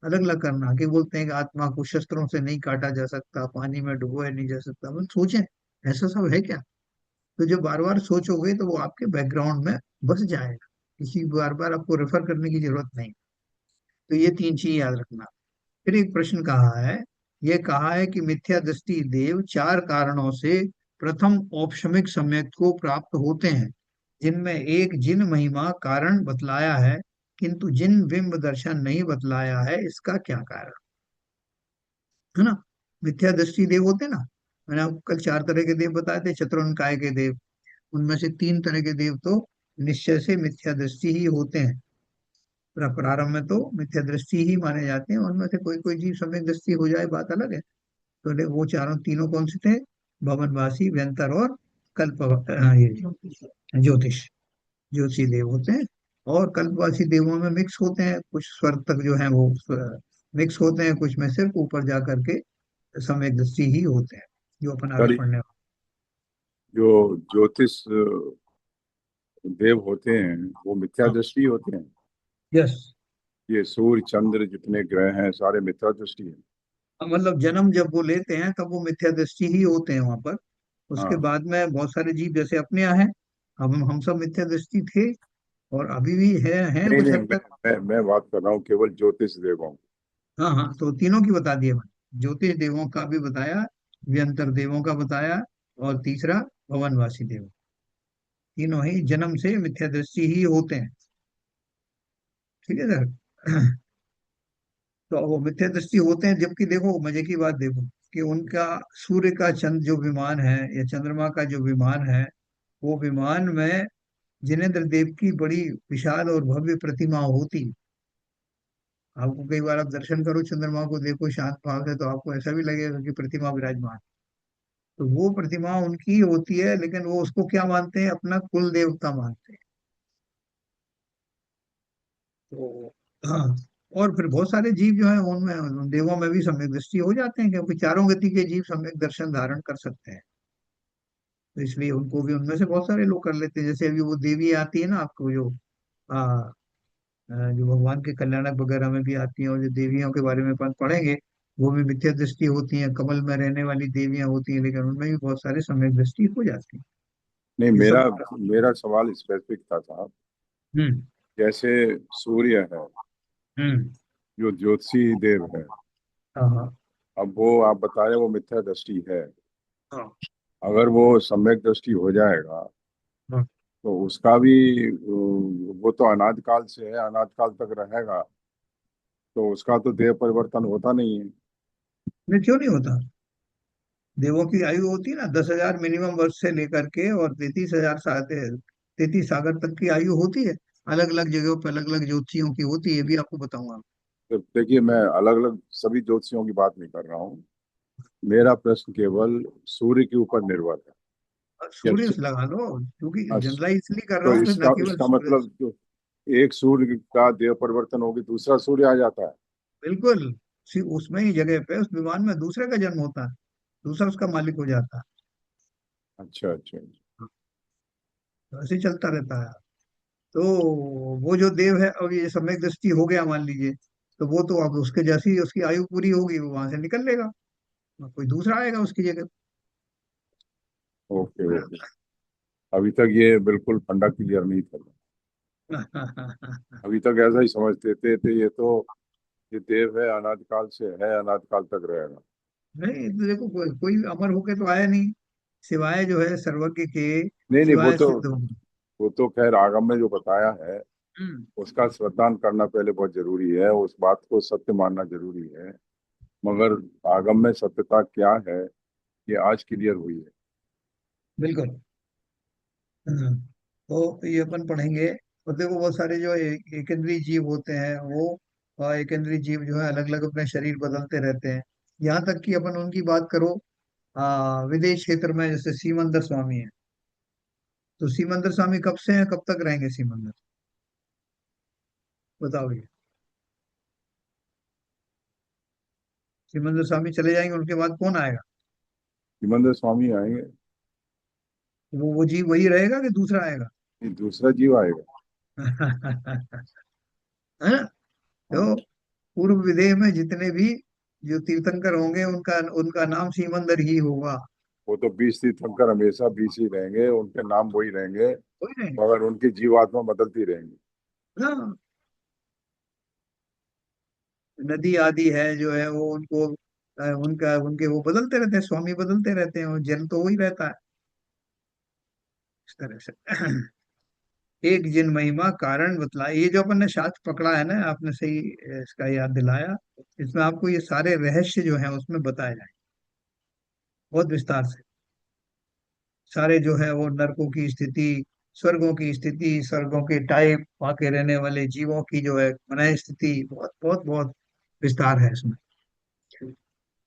अलग अलग करना, कि बोलते हैं कि आत्मा को शस्त्रों से नहीं काटा जा सकता, पानी में डुबोया नहीं जा सकता, हम सोचें ऐसा सब है क्या। तो जब बार बार सोचोगे तो वो आपके बैकग्राउंड में बस जाएगा, किसी बार बार आपको रेफर करने की जरूरत नहीं। तो ये तीन चीज याद रखना। फिर एक प्रश्न कहा है, ये कहा है कि मिथ्या दृष्टि देव चार कारणों से प्रथम औपशमिक सम्यक को प्राप्त होते हैं, जिनमें एक जिन महिमा कारण बतलाया है, किंतु जिन बिंब दर्शन नहीं बतलाया है, इसका क्या कारण है ना। मिथ्या दृष्टि देव होते हैं ना, मैंने आपको कल चार तरह के देव बताए थे, चतुर्निकाय के देव। उनमें से तीन तरह के देव तो निश्चय से मिथ्या दृष्टि ही होते हैं। प्रारंभ में तो मिथ्या दृष्टि ही माने जाते हैं, उनमें से कोई कोई जीव सम्यक दृष्टि हो जाए बात अलग है। तो वो चारों तीनों कौन से थे, भवनवासी व्यंतर और कल्प ये ज्योतिष, ज्योतिषी देव होते हैं। और कल्पवासी देवों में मिक्स होते हैं, कुछ स्वर्ग तक जो है वो मिक्स होते हैं, कुछ में सिर्फ ऊपर जा करके सम्यक दृष्टि ही होते हैं, जो अपन आगे सर, पढ़ने वाले। जो ज्योतिष देव होते हैं वो मिथ्या हाँ, दृष्टि होते हैं। यस। ये सूर्य चंद्र जितने ग्रह हैं सारे मिथ्या दृष्टि है। मतलब जन्म जब वो लेते हैं तब वो मिथ्या दृष्टि ही होते हैं वहां पर। उसके हाँ, बाद में बहुत सारे जीव जैसे अपने यहाँ हैं, अब हम सब मिथ्या दृष्टि थे, और अभी भी है नहीं कुछ नहीं, हद तक। मैं बात कर रहा हूँ केवल ज्योतिष देवों की। हाँ हाँ, तो तीनों की बता दिए मैंने, ज्योतिष देवों का भी बताया, व्यंतर देवों का बताया, और तीसरा भवनवासी देव। तीनों ही जन्म से मिथ्यादृष्टि ही होते हैं। ठीक है सर। तो वो मिथ्या दृष्टि होते हैं, जबकि देखो मजे की बात देखो कि उनका सूर्य का चंद्र जो विमान है या चंद्रमा का जो विमान है, वो विमान में जिनेंद्र देव की बड़ी विशाल और भव्य प्रतिमा होती है। आपको कई बार आप दर्शन करो, चंद्रमा को देखो शांत भाव से, तो आपको ऐसा भी लगेगा कि प्रतिमा विराजमान। तो वो प्रतिमा उनकी होती है, लेकिन वो उसको क्या मानते हैं, अपना कुल देवता मानते हैं। तो हाँ। और फिर बहुत सारे जीव जो है उनमें, उन देवों में भी सम्यक दृष्टि हो जाते हैं, क्योंकि चारों गति के जीव सम्यक दर्शन धारण कर सकते हैं। तो इसलिए उनको भी उनमें से बहुत सारे लोग कर लेते हैं। जैसे अभी वो देवी आती है ना आपको, जो आ, जो भगवान के कल्याणक वगैरह में भी आती हैं, और जो देवियों के बारे में अपन पढ़ेंगे, वो भी मिथ्या दृष्टि होती हैं, कमल में रहने वाली देवियां होती हैं, लेकिन उनमें भी बहुत सारे सम्यक दृष्टि हो जाती है। नहीं, ये मेरा सब। मेरा सवाल स्पेसिफिक था साहब। हम्म। जैसे सूर्य है, हम्म। जो ज्योतिषी देव है, हाँ हाँ अब वो आप बता रहे हैं वो मिथ्या दृष्टि है। हाँ अगर वो सम्यक दृष्टि हो जाएगा हाँ। तो उसका भी वो तो अनाद काल से है, अनाद काल तक रहेगा, तो उसका तो देह परिवर्तन होता नहीं है। नहीं, क्यों नहीं होता? देवों की आयु होती है ना 10,000 मिनिमम वर्ष से लेकर के, और 33,000 साल, 33 सागर तक की आयु होती है। अलग अलग जगहों पर अलग अलग ज्योतिषियों की होती है, ये भी आपको बताऊंगा। तो देखिए, मैं अलग अलग सभी ज्योतिषियों की बात नहीं कर रहा हूँ। मेरा प्रश्न केवल सूर्य के ऊपर निर्भर है। और या सूर्य से लगा लो, क्योंकि अस- जनरलाइज इसलिए कर रहा तो हूँ कि न इसका केवल इसका सूर्य। मतलब जो एक सूर्य का देह परिवर्तन होगी, दूसरा सूर्य आ जाता है। बिल्कुल। उसमें ही जगह पे उस विमान में दूसरे का जन्म होता है, दूसरा उसका मालिक हो जाता है। अच्छा अच्छा। तो ऐसे ही चलता रहता है। तो वो जो देव है, अब ये सम्यक दृष्टि हो गया मान लीजिए, तो वो तो अब उसके जैसी उसकी आयु पूरी होगी, वो वहां से निकल लेगा, कोई दूसरा आएगा उसकी जगह। Okay okay. अभी तक ये बिल्कुल फंडा क्लियर नहीं था। अभी तक ऐसा ही समझते थे ये तो, ये देव है, अनाद काल से है, अनाद काल तक रहेगा। नहीं तो देखो, कोई अमर होके तो आया नहीं, सिवाय जो है सर्वज्ञ के, नहीं नहीं, सिवाय सिद्ध हो। वो तो खैर आगम में जो बताया है हम्म। उसका श्रद्धान करना पहले बहुत जरूरी है, उस बात को सत्य मानना जरूरी है। मगर आगम में सत्यता क्या है, ये आज क्लियर हुई है। बिल्कुल। हाँ। तो ये अपन पढ़ेंगे। और देखो बहुत सारे जो एकेंद्रीय जीव होते हैं, वो एकेंद्रीय जीव जो है अलग अलग अपने शरीर बदलते रहते हैं। यहाँ तक कि अपन उनकी बात करो, विदेश क्षेत्र में जैसे सीमंदर स्वामी है, तो सीमंदर स्वामी कब से हैं, कब तक रहेंगे सीमंदर? बताओ ये। सीमंदर स्वामी चले जाएंगे, उनके बाद कौन आएगा? हिमंत स्वामी आएंगे। वो जीव वही रहेगा कि दूसरा आएगा? ये दूसरा जीव आएगा। है ना? हाँ, तो पूर्व विदेह में जितने भी जो तीर्थंकर होंगे, उनका उनका नाम सीमंदर ही होगा। वो तो 20 तीर्थंकर हमेशा 20 ही रहेंगे, उनके नाम वही रहेंगे, कोई नहीं। मगर उनकी जीवात्मा बदलती रहेंगी। हाँ। नदी आदि है जो है वो उनको, उनका उनके वो बदलते रहते हैं, स्वामी बदलते रहते हैं, और जल तो वही रहता है। इस तरह से। एक जिन महिमा कारण बतला, ये जो अपन ने शास्त्र पकड़ा है ना, आपने सही इसका याद दिलाया। इसमें आपको ये सारे रहस्य जो है उसमें बताए जाए बहुत विस्तार से। सारे जो है वो नरकों की स्थिति, स्वर्गों की स्थिति, स्वर्गों के टाइप, वहां के रहने वाले जीवों की जो है मन स्थिति, बहुत बहुत बहुत विस्तार है इसमें।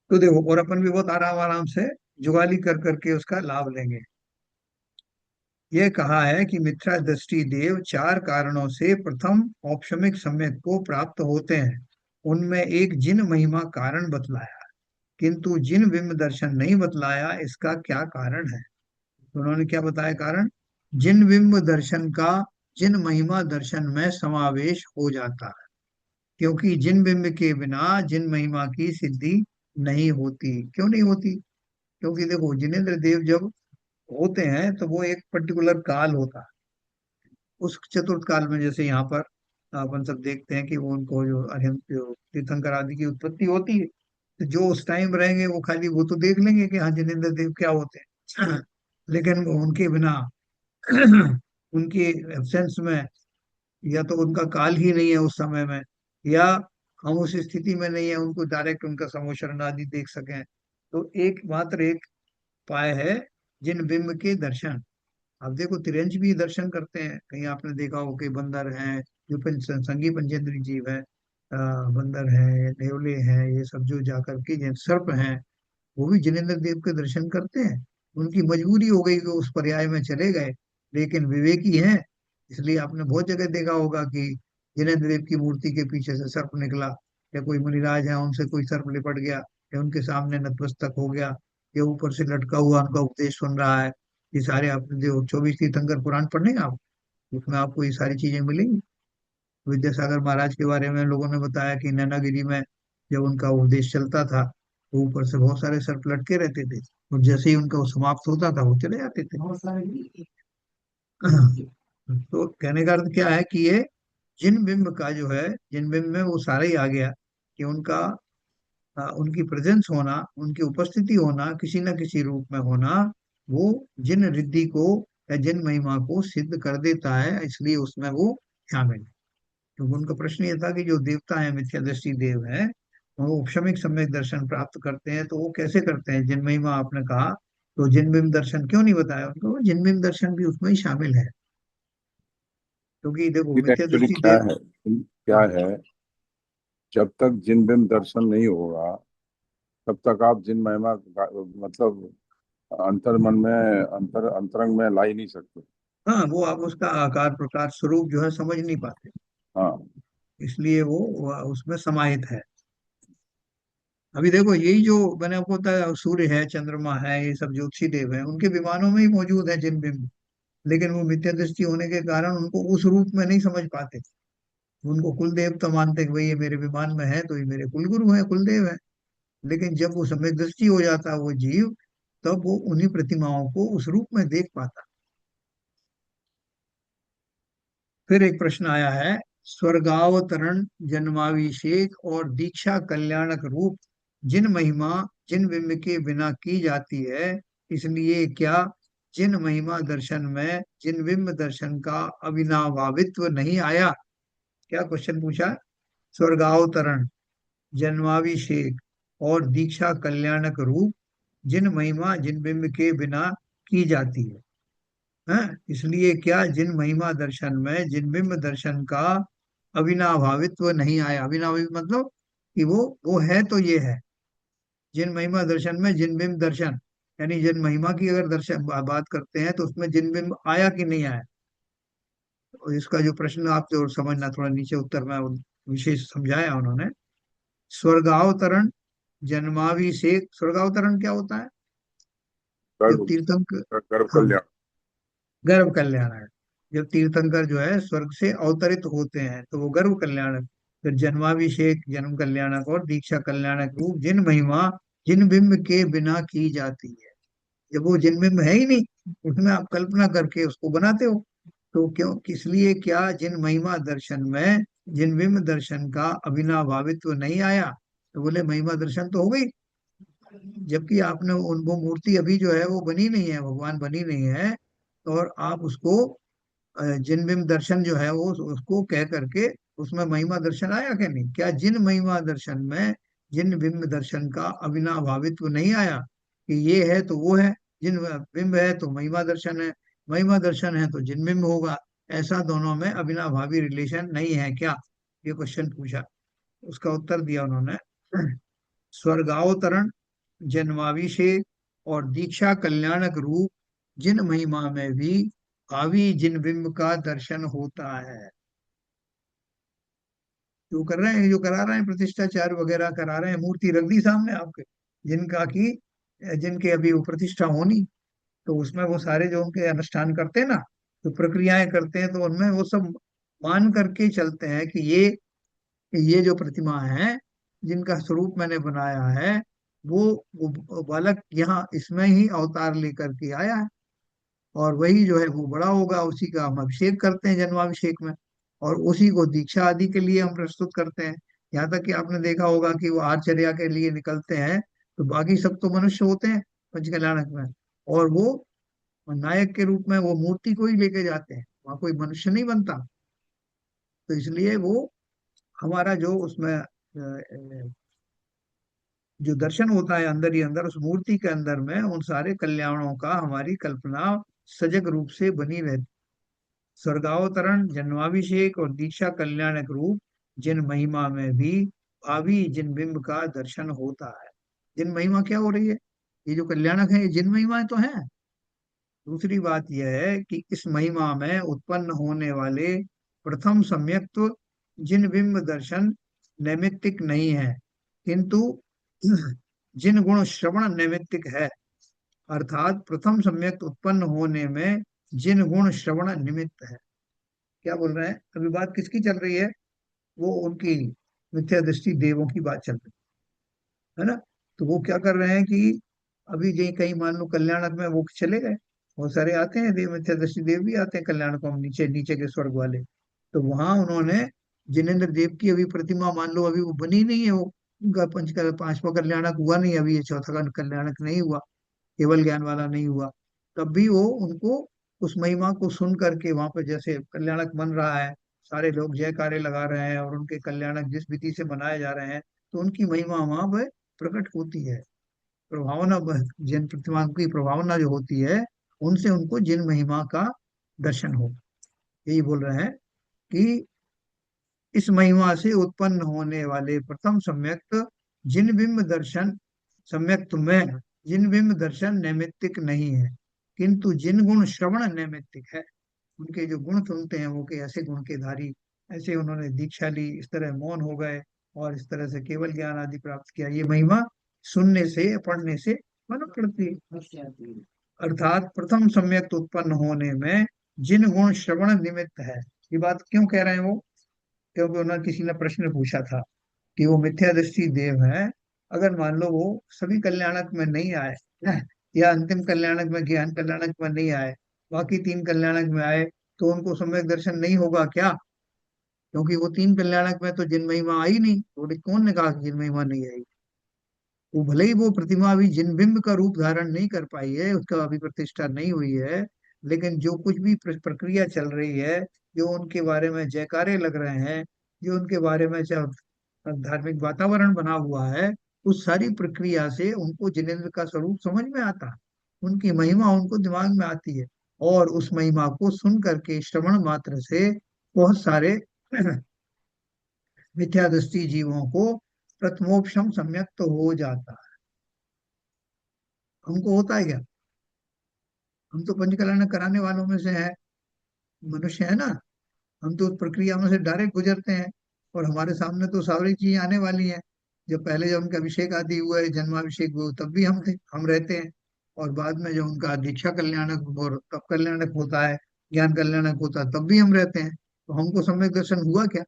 तो देखो, और अपन भी बहुत आराम आराम से जुगाली कर करके उसका लाभ लेंगे। ये कहा है कि मिथ्या दृष्टि देव चार कारणों से प्रथम औपशमिक सम्यक को प्राप्त होते हैं। उनमें एक जिन महिमा कारण बतलाया, किंतु जिन बिंब दर्शन नहीं बतलाया, इसका क्या कारण है? तो उन्होंने क्या बताया कारण? जिन बिंब दर्शन का जिन महिमा दर्शन में समावेश हो जाता है, क्योंकि जिन बिंब के बिना जिन महिमा की सिद्धि नहीं होती। क्यों नहीं होती? क्योंकि देखो, जिनेन्द्र देव जब होते हैं तो वो एक पर्टिकुलर काल होता है। उस चतुर्थ काल में, जैसे यहाँ पर अपन सब देखते हैं कि वो उनको जो अरिहंत जो तीर्थंकर आदि की उत्पत्ति होती है, तो जो उस टाइम रहेंगे वो खाली वो तो देख लेंगे कि हाँ जिनेन्द्र देव क्या होते हैं। लेकिन वो उनके बिना उनकी एब्सेंस में, या तो उनका काल ही नहीं है उस समय में, या हम उस स्थिति में नहीं है उनको डायरेक्ट उनका समोशरण आदि देख सकें, तो एक मात्र एक उपाय है, जिन बिंब के दर्शन। अब देखो तिरंज भी दर्शन करते हैं, कहीं आपने देखा हो कि बंदर हैं, जो संगी पंचेंद्री जीव है, बंदर है, नेवले हैं, ये सब जो जाकर के सर्प हैं, वो भी जिनेन्द्र देव के दर्शन करते हैं। उनकी मजबूरी हो गई कि उस पर्याय में चले गए, लेकिन विवेकी हैं, इसलिए आपने बहुत जगह देखा होगा कि जिनेन्द्र देव की मूर्ति के पीछे से सर्प निकला, या कोई मुनिराज है उनसे कोई सर्प लिपट गया, या उनके सामने नतमस्तक हो गया, या ऊपर से लटका हुआ उनका उपदेश सुन रहा है। ये सारे आपने जो 24 तीर्थंकर पुराण पढ़ने हैं आप, उसमें आपको ये सारी चीजें मिलेंगी। विद्यासागर महाराज के बारे में लोगों ने बताया कि नैनागिरी में जब उनका उपदेश चलता था, तो ऊपर से बहुत सारे सर्प लटके रहते थे, और जैसे ही उनका वो समाप्त होता था वो चले जाते थे। बहुत सारे तो कहने का अर्थ क्या है कि ये जिन बिंब का जो है, जिन बिंब में वो सारा ही आ गया, कि उनका उनकी प्रेजेंस होना, उनकी उपस्थिति होना, किसी न किसी रूप में होना, वो जिन रिद्धि को या जिन महिमा को सिद्ध कर देता है, इसलिए उसमें वो शामिल है। तो उनका प्रश्न ये था कि जो देवता है, मिथ्यादृष्टि देव है, वो उपशमिक सम्यक दर्शन प्राप्त करते हैं, तो वो कैसे करते हैं? जिन महिमा आपने कहा, तो जिनबिंब दर्शन क्यों नहीं बताया उनको? जिनबिंब दर्शन भी उसमें ही शामिल है, क्योंकि देखो एक्चुअली मिथ्यादृष्टि क्या देव। है, क्या हाँ है, जब तक जिन बिन दर्शन नहीं होगा तब तक आप जिन महिमा मतलब अंतर मन में, अंतरंग में ला ही नहीं सकते। हाँ, वो आप उसका आकार प्रकार स्वरूप जो है समझ नहीं पाते, हाँ। इसलिए वो उसमें समाहित है। अभी देखो यही जो मैंने आपको बताया, सूर्य है, चंद्रमा है, ये सब ज्योतिषी देव है, उनके विमानों में ही मौजूद है जिन बिंब, लेकिन वो मिथ्या दृष्टि होने के कारण उनको उस रूप में नहीं समझ पाते। उनको कुल देवता मानते हैं कि भाई ये मेरे विमान में है, तो ये मेरे कुल गुरु है, कुल देव है। लेकिन जब वो सम्यक दृष्टि हो जाता है वो जीव, तब वो उन्हीं प्रतिमाओं को उस रूप में देख पाता। फिर एक प्रश्न आया है, स्वर्गावतरण, जन्माभिषेक और दीक्षा कल्याणक रूप जिन महिमा जिन बिंब के बिना की जाती है, इसलिए क्या जिन महिमा दर्शन में जिन बिंब दर्शन का अविनाभावित्व नहीं आया? क्या क्वेश्चन पूछा? स्वर्गावतरण, जन्माभिषेक और दीक्षा कल्याणक रूप जिन महिमा जिन बिंब के बिना की जाती है, इसलिए क्या जिन महिमा दर्शन में जिन बिंब दर्शन का अविनाभावित्व नहीं आया? अविनाभावित मतलब कि वो है तो ये है। जिन महिमा दर्शन में जिन बिंब दर्शन, यानी जिन महिमा की अगर दर्शन बात करते हैं, तो उसमें जिन बिंब आया कि नहीं आया? और इसका जो प्रश्न आप जो समझना, थोड़ा नीचे उत्तर में विशेष समझाया उन्होंने। स्वर्गावतरण, जन्माभिषेक, स्वर्गावतरण क्या होता है? जब गर्भ, तीर्थंकर, गर्भ हाँ, कल्याण। गर्भ कल्याणक, जब तीर्थंकर जो है स्वर्ग से अवतरित होते हैं, तो वो गर्भ कल्याणक। फिर जन्माभिषेक, जन्म कल्याणक और दीक्षा कल्याणक रूप जिन महिमा जिन बिंब के बिना की जाती है। जब वो जिन बिंब है ही नहीं, उसमें आप कल्पना करके उसको बनाते हो, तो क्यों, किस लिए क्या जिन महिमा दर्शन में जिन बिंब दर्शन का अविनाभावित्व नहीं आया? तो बोले महिमा दर्शन तो हो गई, जबकि आपने उनको मूर्ति अभी जो है वो बनी नहीं है, भगवान बनी नहीं है, और आप उसको जिन बिंब दर्शन जो है वो उसको कह करके उसमें महिमा दर्शन आया कि नहीं? क्या जिन महिमा दर्शन में जिन बिंब दर्शन का अविनाभावित्व नहीं आया, कि ये है तो वो है, जिन बिंब है तो महिमा दर्शन है, महिमा दर्शन है तो जिन बिंब होगा, ऐसा दोनों में अविनाभावी रिलेशन नहीं है क्या? ये क्वेश्चन पूछा, उसका उत्तर दिया उन्होंने। स्वर्गावतरण, जन्माभिषेक और दीक्षा कल्याणक रूप जिन महिमा में भी भावी जिन बिंब का दर्शन होता है। जो कर रहे हैं, जो करा रहे हैं, प्रतिष्ठाचार वगैरह करा रहे हैं, मूर्ति रख दी सामने आपके, जिनका की जिनके अभी वो प्रतिष्ठा होनी, तो उसमें वो सारे जो उनके अनुष्ठान करते हैं ना, जो प्रक्रियाएं करते हैं, तो उनमें वो सब मान करके चलते हैं कि ये जो प्रतिमा है, जिनका स्वरूप मैंने बनाया है, वो वो बालक यहाँ इसमें ही अवतार लेकर के आया है, और वही जो है वो बड़ा होगा, उसी का हम अभिषेक करते हैं जन्माभिषेक में, और उसी को दीक्षा आदि के लिए हम प्रस्तुत करते हैं। यहाँ तक कि आपने देखा होगा कि वो आर्चर्या के लिए निकलते हैं, तो बाकी सब तो मनुष्य होते हैं पंचकल्याणक में, और वो नायक के रूप में वो मूर्ति को ही लेके जाते हैं, वहां कोई मनुष्य नहीं बनता। तो इसलिए वो हमारा जो उसमें जो दर्शन होता है अंदर ही अंदर, उस मूर्ति के अंदर में उन सारे कल्याणों का हमारी कल्पना सजग रूप से बनी रहती। स्वर्गावतरण, जन्माभिषेक और दीक्षा कल्याणक रूप जिन महिमा में भी भावी जिन बिंब का दर्शन होता है। जिन महिमा क्या हो रही है? ये जो कल्याणक है ये जिन महिमाएं तो हैं। दूसरी बात यह है कि इस महिमा में उत्पन्न होने वाले प्रथम सम्यक्त्व जिन बिंब दर्शन नैमित्तिक नहीं है, किंतु जिन गुण श्रवण नैमित्तिक है। अर्थात प्रथम सम्यक उत्पन्न होने में जिन गुण श्रवण निमित्त है। क्या बोल रहे हैं? अभी बात किसकी चल रही है? वो उनकी मिथ्या दृष्टि देवों की बात चल रही है ना। तो वो क्या कर रहे हैं कि अभी जे कहीं मान लो कल्याणक में वो चले गए, बहुत सारे आते हैं देव, मिथ्या दृष्टि देव भी आते हैं कल्याणक में, नीचे नीचे के स्वर्ग वाले। तो वहां उन्होंने जिनेन्द्र देव की अभी प्रतिमा मान लो अभी वो बनी नहीं है, वो उनका पांचवा कल्याणक हुआ नहीं अभी, ये चौथा कल्याणक नहीं हुआ, केवल ज्ञान वाला नहीं हुआ। तब भी वो उनको उस महिमा को सुन करके वहां पे जैसे कल्याणक बन रहा है, सारे लोग जयकारे लगा रहे हैं और उनके कल्याणक जिस विधि से मनाए जा रहे हैं, तो उनकी महिमा वहां पे प्रकट होती है। प्रभावना जिन प्रतिमा की प्रभावना जो होती है, उनसे उनको जिन महिमा का दर्शन हो। यही बोल रहे हैं कि इस महिमा से उत्पन्न होने वाले प्रथम सम्यक्त जिन बिंब दर्शन, सम्यक्त में जिन बिंब दर्शन नैमित्तिक नहीं है, किंतु जिन गुण श्रवण नैमित्तिक है। उनके जो गुण सुनते हैं वो के ऐसे गुण के धारी, ऐसे उन्होंने दीक्षा ली, इस तरह मौन हो गए और इस तरह से केवल ज्ञान आदि प्राप्त किया, ये महिमा सुनने से पढ़ने से मालूम पड़ती है। अर्थात प्रथम सम्यक उत्पन्न होने में जिन गुण श्रवण निमित्त है। ये बात क्यों कह रहे हैं वो? क्योंकि उन्होंने किसी ने प्रश्न पूछा था कि वो मिथ्या दृष्टि देव है, अगर मान लो वो सभी कल्याणक में नहीं आए या अंतिम कल्याणक में ज्ञान कल्याणक में नहीं आए, बाकी तीन कल्याणक में आए, तो उनको सम्यक दर्शन नहीं होगा क्या? क्योंकि वो तीन कल्याणक में तो जिन महिमा आई नहीं, तो कौन ने कहा कि जिन महिमा नहीं आई? वो भले ही वो प्रतिमा अभी जिन बिंब का रूप धारण नहीं कर पाई है, उसका अभी प्रतिष्ठा नहीं हुई है, लेकिन जो कुछ भी प्रक्रिया चल रही है, जो उनके बारे में जयकारे लग रहे हैं, जो उनके बारे में जो धार्मिक वातावरण बना हुआ है, उस सारी प्रक्रिया से उनको जिनेन्द्र का स्वरूप समझ में आता है, उनकी महिमा उनको दिमाग में आती है। और उस महिमा को सुन करके श्रवण मात्र से बहुत सारे मिथ्या दृष्टि जीवों को प्रथमोपशम सम्यक तो हो जाता है। हमको होता है क्या? हम तो पंचकल्याण कराने वालों में से है, मनुष्य है ना। हम तो उस प्रक्रिया में से डायरेक्ट गुजरते हैं, और हमारे सामने तो सारी चीजें आने वाली हैं। जब पहले जब उनका अभिषेक आदि हुआ है, जन्माभिषेक हुआ, तब भी हम थे, हम रहते हैं। और बाद में जब उनका दीक्षा कल्याणक और तब कल्याणक होता है, ज्ञान कल्याणक होता है, तब भी हम रहते हैं। तो हमको सम्यक दर्शन हुआ क्या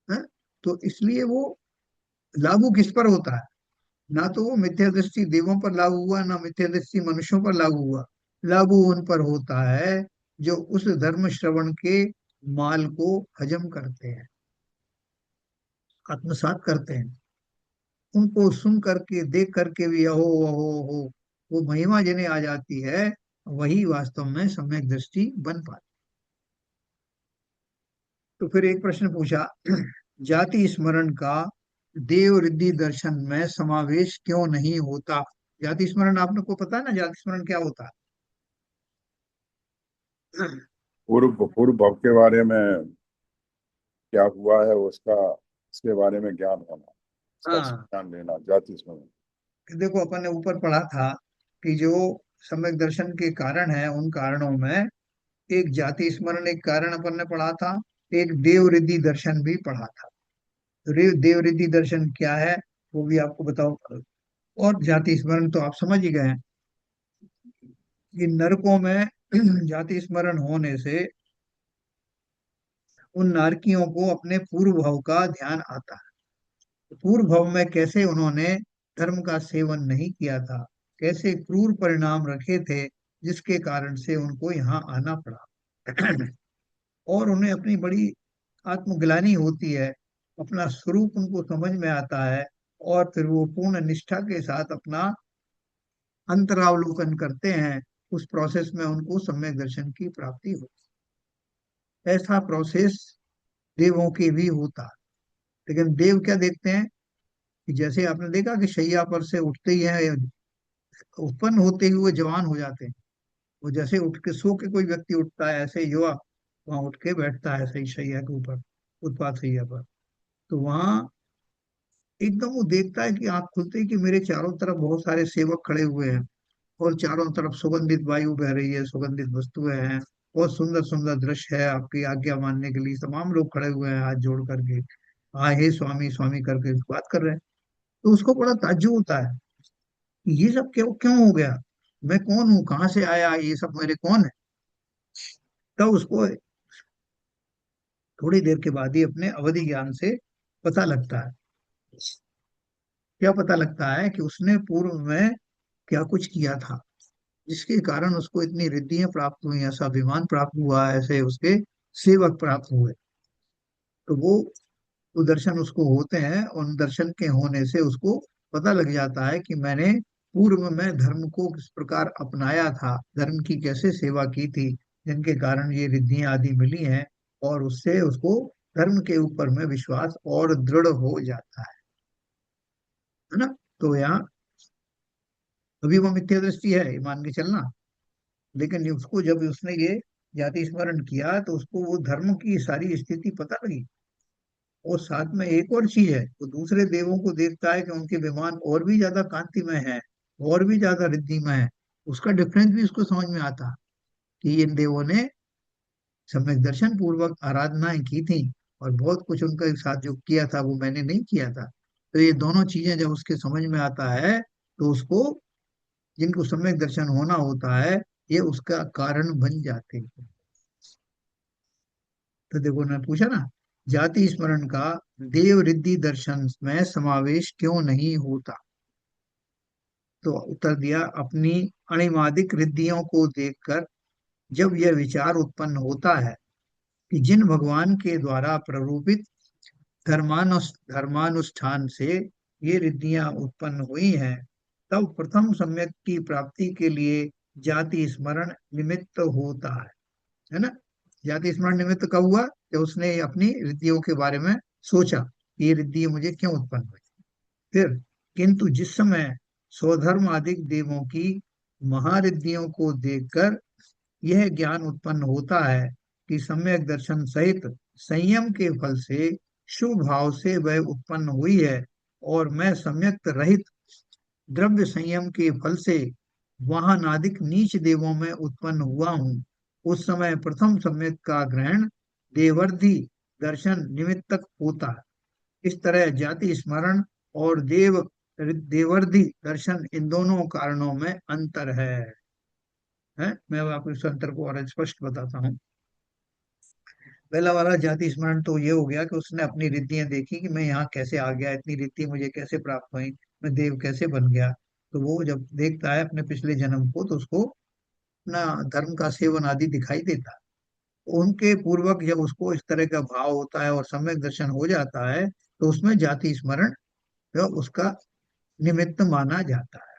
है? तो इसलिए वो लागू किस पर होता है? ना तो वो मिथ्या दृष्टि देवों पर लागू हुआ, ना मिथ्या दृष्टि मनुष्यों पर लागू हुआ। लागू उन पर होता है जो उस धर्म श्रवण के माल को हजम करते हैं, आत्मसात करते हैं। उनको सुन करके देख करके भी अहो अहो हो, वो महिमा जिन्हें आ जाती है, वही वास्तव में सम्यक दृष्टि बन पाती। तो फिर एक प्रश्न पूछा, जाति स्मरण का देव रिद्धि दर्शन में समावेश क्यों नहीं होता? जाति स्मरण आपने को पता है ना, जाति स्मरण क्या होता है? पूर्व पूर्व भव के बारे में क्या हुआ है उसका, इसके बारे में ज्ञान होना, इसका हाँ, ज्ञान लेना, जाति स्मरण। देखो अपन ने ऊपर पढ़ा था कि जो सम्यक दर्शन के कारण है, उन कारणों में एक जाति स्मरण एक कारण अपन ने पढ़ा था, एक देव रिद्धि दर्शन भी पढ़ा था। तो देव रिद्धि दर्शन क्या है वो भी आपको बताओ, और जाति स्मरण तो आप समझ ही गए हैं कि नरकों में जाति स्मरण होने से उन नारकियों को अपने पूर्व भव का ध्यान आता है। पूर्व भव में कैसे उन्होंने धर्म का सेवन नहीं किया था, कैसे क्रूर परिणाम रखे थे, जिसके कारण से उनको यहाँ आना पड़ा। और उन्हें अपनी बड़ी आत्मग्लानि होती है, अपना स्वरूप उनको समझ में आता है, और फिर वो पूर्ण निष्ठा के साथ अपना अंतरावलोकन करते हैं, उस प्रोसेस में उनको सम्यक दर्शन की प्राप्ति हो। ऐसा प्रोसेस देवों के भी होता है। लेकिन देव क्या देखते हैं कि जैसे आपने देखा कि शैया पर से उठते ही है, उत्पन्न होते ही वो जवान हो जाते हैं। वो जैसे उठ के सो के कोई व्यक्ति उठता है, ऐसे युवा वहां उठ के बैठता है सही शैया के ऊपर, उत्पात शैया पर। तो वहां एकदम वो देखता है कि आंख खुलते ही कि मेरे चारों तरफ बहुत सारे सेवक खड़े हुए हैं, और चारों तरफ सुगंधित वायु बह रही है, सुगंधित वस्तुएं हैं, बहुत सुंदर सुंदर दृश्य है। आपकी आज्ञा मानने के लिए तमाम लोग खड़े हुए हैं हाथ जोड़ करके, हाँ हे स्वामी स्वामी करके बात कर रहे हैं। तो उसको बड़ा ताज्जुब होता है कि ये सब क्यों क्यों हो गया, मैं कौन हूँ, कहाँ से आया, ये सब मेरे कौन है। तब उसको थोड़ी देर के बाद ही अपने अवधि ज्ञान से पता लगता है। क्या पता लगता है कि उसने पूर्व में क्या कुछ किया था, जिसके कारण उसको इतनी रिद्धियां प्राप्त हुई, ऐसा अभिमान प्राप्त हुआ, ऐसे उसके सेवक प्राप्त हुए। तो वो दर्शन उसको होते हैं, और उन दर्शन के होने से उसको पता लग जाता है कि मैंने पूर्व में धर्म को किस प्रकार अपनाया था, धर्म की कैसे सेवा की थी, जिनके कारण ये रिद्धियां आदि मिली हैं। और उससे उसको धर्म के ऊपर में विश्वास और दृढ़ हो जाता है ना। तो यहाँ अभी वो मिथ्या दृष्टि है, ये मान के चलना। लेकिन उसको जब उसने ये जाति स्मरण किया तो उसको वो धर्म की सारी स्थिति पता लगी। और साथ में एक और चीज है, वो दूसरे देवों को देखता है कि उनके विमान और भी ज्यादा कांतिमय है, और भी ज्यादा रिद्धिमय है। उसका डिफरेंस भी उसको समझ में आता कि इन देवों ने सम्यक दर्शन पूर्वक आराधनाएं की थी, और बहुत कुछ उनका एक साथ जो किया था वो मैंने नहीं किया था। तो ये दोनों चीजें जब उसके समझ में आता है, तो उसको, जिनको सम्यक दर्शन होना होता है, ये उसका कारण बन जाते हैं। तो देखो ने पूछा ना, जाति स्मरण का देव रिद्धि दर्शन में समावेश क्यों नहीं होता। तो उत्तर दिया, अपनी अणिमादिक रिद्धियों को देखकर जब यह विचार उत्पन्न होता है कि जिन भगवान के द्वारा प्ररूपित धर्मानुष्ठान से ये रिद्धियां उत्पन्न हुई हैं, तब प्रथम सम्यक की प्राप्ति के लिए जाति स्मरण निमित्त होता है ना। जाति स्मरण निमित्त कब हुआ, जब उसने अपनी रिद्धियों के बारे में सोचा कि ये रिद्धि मुझे क्यों उत्पन्न हुई। फिर, किंतु जिस समय स्वधर्म आदि देवों की महारिद्धियों को देखकर यह ज्ञान उत्पन्न होता है कि सम्यक दर्शन सहित संयम के फल से शुभ भाव से वह उत्पन्न हुई है, और मैं सम्यक रहित द्रव्य संयम के फल से वाहनादिक नीच देवों में उत्पन्न हुआ हूँ, उस समय प्रथम सम्यक का ग्रहण देवर्धि दर्शन निमित्तक होता है। इस तरह जाति स्मरण और देवर्धि दर्शन, इन दोनों कारणों में अंतर है। मैं अब आपको इस अंतर को और स्पष्ट बताता हूँ। पहला वाला जाति स्मरण तो ये हो गया कि उसने अपनी रिद्धियां देखी कि मैं यहाँ कैसे आ गया, इतनी रिद्धि मुझे कैसे प्राप्त हुई, मैं देव कैसे बन गया। तो वो जब देखता है अपने पिछले जन्म को, तो उसको अपना धर्म का सेवन आदि दिखाई देता है। उनके पूर्वक जब उसको इस तरह का भाव होता है और सम्यक दर्शन हो जाता है, तो उसमें जाति स्मरण जो उसका निमित्त माना जाता है।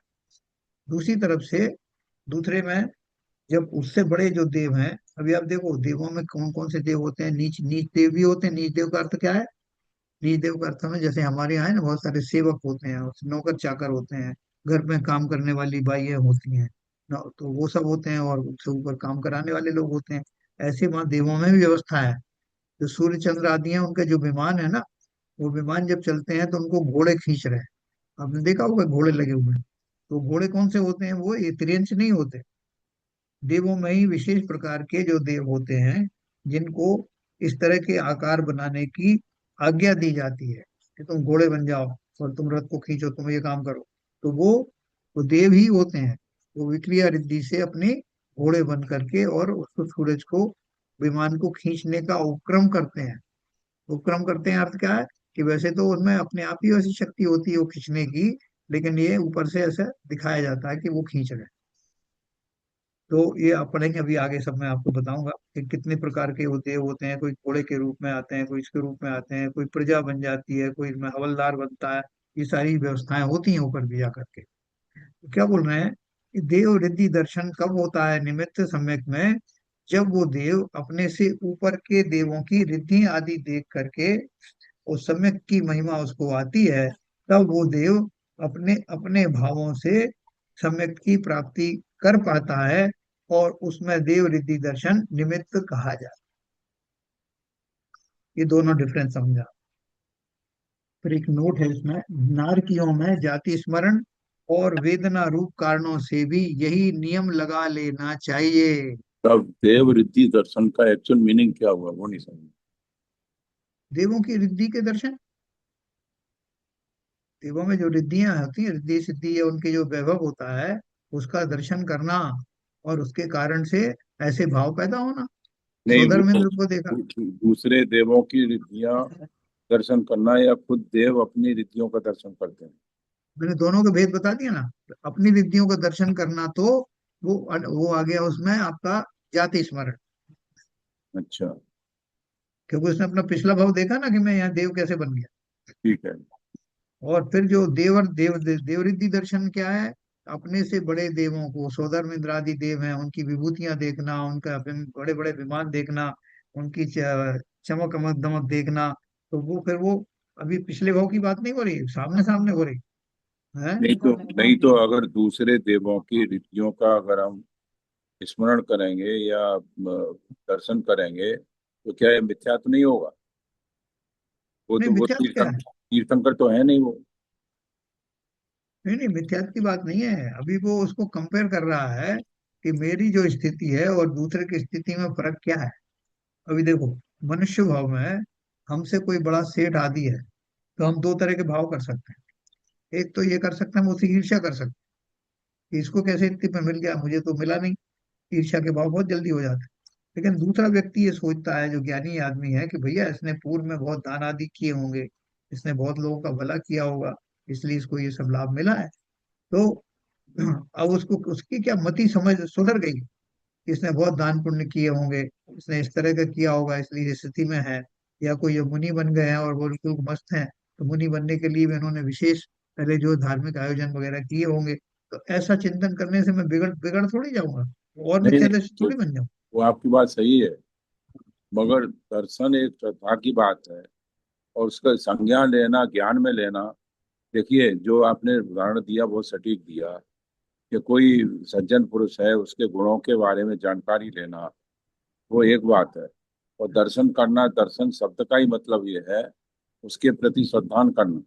दूसरी तरफ से, दूसरे में, जब उससे बड़े जो देव हैं, अभी आप देखो देवों में कौन कौन से देव होते हैं, नीच नीच देव भी होते हैं। नीच देव का अर्थ क्या है, नीच देव का अर्थ में जैसे हमारे यहाँ है ना, बहुत सारे सेवक होते हैं, नौकर चाकर होते हैं, घर में काम करने वाली बाइयाँ होती हैं, तो वो सब होते हैं, और उससे ऊपर काम कराने वाले लोग होते हैं। ऐसे वहाँ देवों में भी व्यवस्था है। जो सूर्य चंद्र आदि हैं, उनके जो विमान है ना, वो विमान जब चलते हैं तो उनको घोड़े खींच रहे हैं। आपने देखा होगा घोड़े लगे हुए हैं। तो घोड़े कौन से होते हैं, वो ये तिर्यंच नहीं होते। देवों में ही विशेष प्रकार के जो देव होते हैं, जिनको इस तरह के आकार बनाने की आज्ञा दी जाती है कि तुम घोड़े बन जाओ और तुम रथ को खींचो, तुम ये काम करो। तो वो देव ही होते हैं। वो विक्रिया रिद्धि से अपने घोड़े बन करके और उसको, सूरज को, विमान को खींचने का उपक्रम करते हैं। उपक्रम करते हैं अर्थ क्या है, कि वैसे तो उनमें अपने आप ही वैसी शक्ति होती है वो खींचने की, लेकिन ये ऊपर से ऐसा दिखाया जाता है कि वो खींच रहे हैं। तो ये आप पढ़ेंगे अभी आगे, सब मैं आपको बताऊंगा कि कितने प्रकार के वो देव होते हैं। कोई घोड़े के रूप में आते हैं, कोई इसके रूप में आते हैं, कोई प्रजा बन जाती है, कोई इसमें हवलदार बनता है। ये सारी व्यवस्थाएं होती हैं ऊपर भी जा करके। तो क्या बोल रहे हैं देव रिद्धि दर्शन कब होता है निमित्त सम्यक में? जब वो देव अपने से ऊपर के देवों की रिद्धि आदि देख करके उस सम्यक की महिमा उसको आती है, तब वो देव अपने अपने भावों से सम्यक की प्राप्ति कर पाता है, और उसमें देव रिद्धि दर्शन निमित्त कहा जाता है। ये दोनों डिफरेंस समझा। फिर एक नोट है इसमें, नारकियों में जाति स्मरण और वेदना रूप कारणों से भी यही नियम लगा लेना चाहिए। तब देव रिद्धि दर्शन का एक्चुअल मीनिंग क्या हुआ वो नहीं समझ। देवों की रिद्धि के दर्शन, देवों में जो रिद्धियां होती हैं, रिद्धि सिद्धि या उनके जो वैभव होता है, उसका दर्शन करना, और उसके कारण से ऐसे भाव पैदा होना। नहीं वो सौधर्मेंद्र को देखा। दूसरे देवों की रिद्धियां दर्शन करना या खुद देव अपनी रिद्धियों का दर्शन करते हैं। मैंने दोनों के भेद बता दिया ना। अपनी रिद्धियों का दर्शन करना तो वो आ गया उसमें आपका जाति स्मरण, अच्छा। क्योंकि उसने अपना पिछला भाव देखा ना कि मैं यहाँ देव कैसे बन गया। ठीक है। और फिर जो देवरिद्धि दर्शन क्या है? अपने से बड़े देवों को, सौधर्म इंद्रादि देव हैं, उनकी विभूतियां देखना, उनका बड़े बड़े विमान देखना, उनकी चमक अमक दमक देखना। तो वो फिर वो अभी पिछले भाव की बात नहीं हो रही, सामने सामने हो रही है। नहीं तो अगर दूसरे देवों की रिद्धियों का अगर हम स्मरण करेंगे या दर्शन करेंगे तो क्या ये मिथ्या तो नहीं होगा? वो नहीं, तो वो मिथ्यात्व क्या है? तीर्थंकर तो है नहीं वो। नहीं नहीं, मिथ्यात्व की बात नहीं है। अभी वो उसको कंपेयर कर रहा है कि मेरी जो स्थिति है और दूसरे की स्थिति में फर्क क्या है। अभी देखो, मनुष्य भाव में हमसे कोई बड़ा सेठ आदि है, तो हम दो तरह के भाव कर सकते हैं। एक तो ये कर सकते हैं, हम उससे ईर्ष्या कर सकते हैं कि इसको कैसे इतने पर मिल गया, मुझे तो मिला नहीं। ईर्ष्या के भाव बहुत जल्दी हो जाते हैं। लेकिन दूसरा व्यक्ति ये सोचता है, जो ज्ञानी आदमी है, कि भैया इसने पूर्व में बहुत दान आदि किए होंगे, इसने बहुत लोगों का भला किया होगा, इसलिए इसको ये सब लाभ मिला है। तो अब उसको उसकी क्या मति समझ सुधर गई, इसने बहुत दान पुण्य किए होंगे, इसने इस तरह का किया होगा, इसलिए इस स्थिति में है। या कोई ये मुनि बन गए हैं और वो बिल्कुल मस्त हैं, तो मुनि बनने के लिए भी इन्होंने विशेष पहले जो धार्मिक आयोजन वगैरह किए होंगे। तो ऐसा चिंतन करने से मैं बिगड़ बिगड़ थोड़ी जाऊंगा, और नहीं नहीं मिथ्यादर्शी तो थोड़ी बन जाऊंगा। वो आपकी बात सही है मगर दर्शन एक श्रद्धा की बात है और उसका संज्ञान लेना ज्ञान में लेना। देखिए जो आपने उदाहरण दिया बहुत सटीक दिया कि कोई सज्जन पुरुष है उसके गुणों के बारे में जानकारी लेना वो एक बात है। और दर्शन करना दर्शन शब्द का ही मतलब ये है उसके प्रति श्रद्धान करना।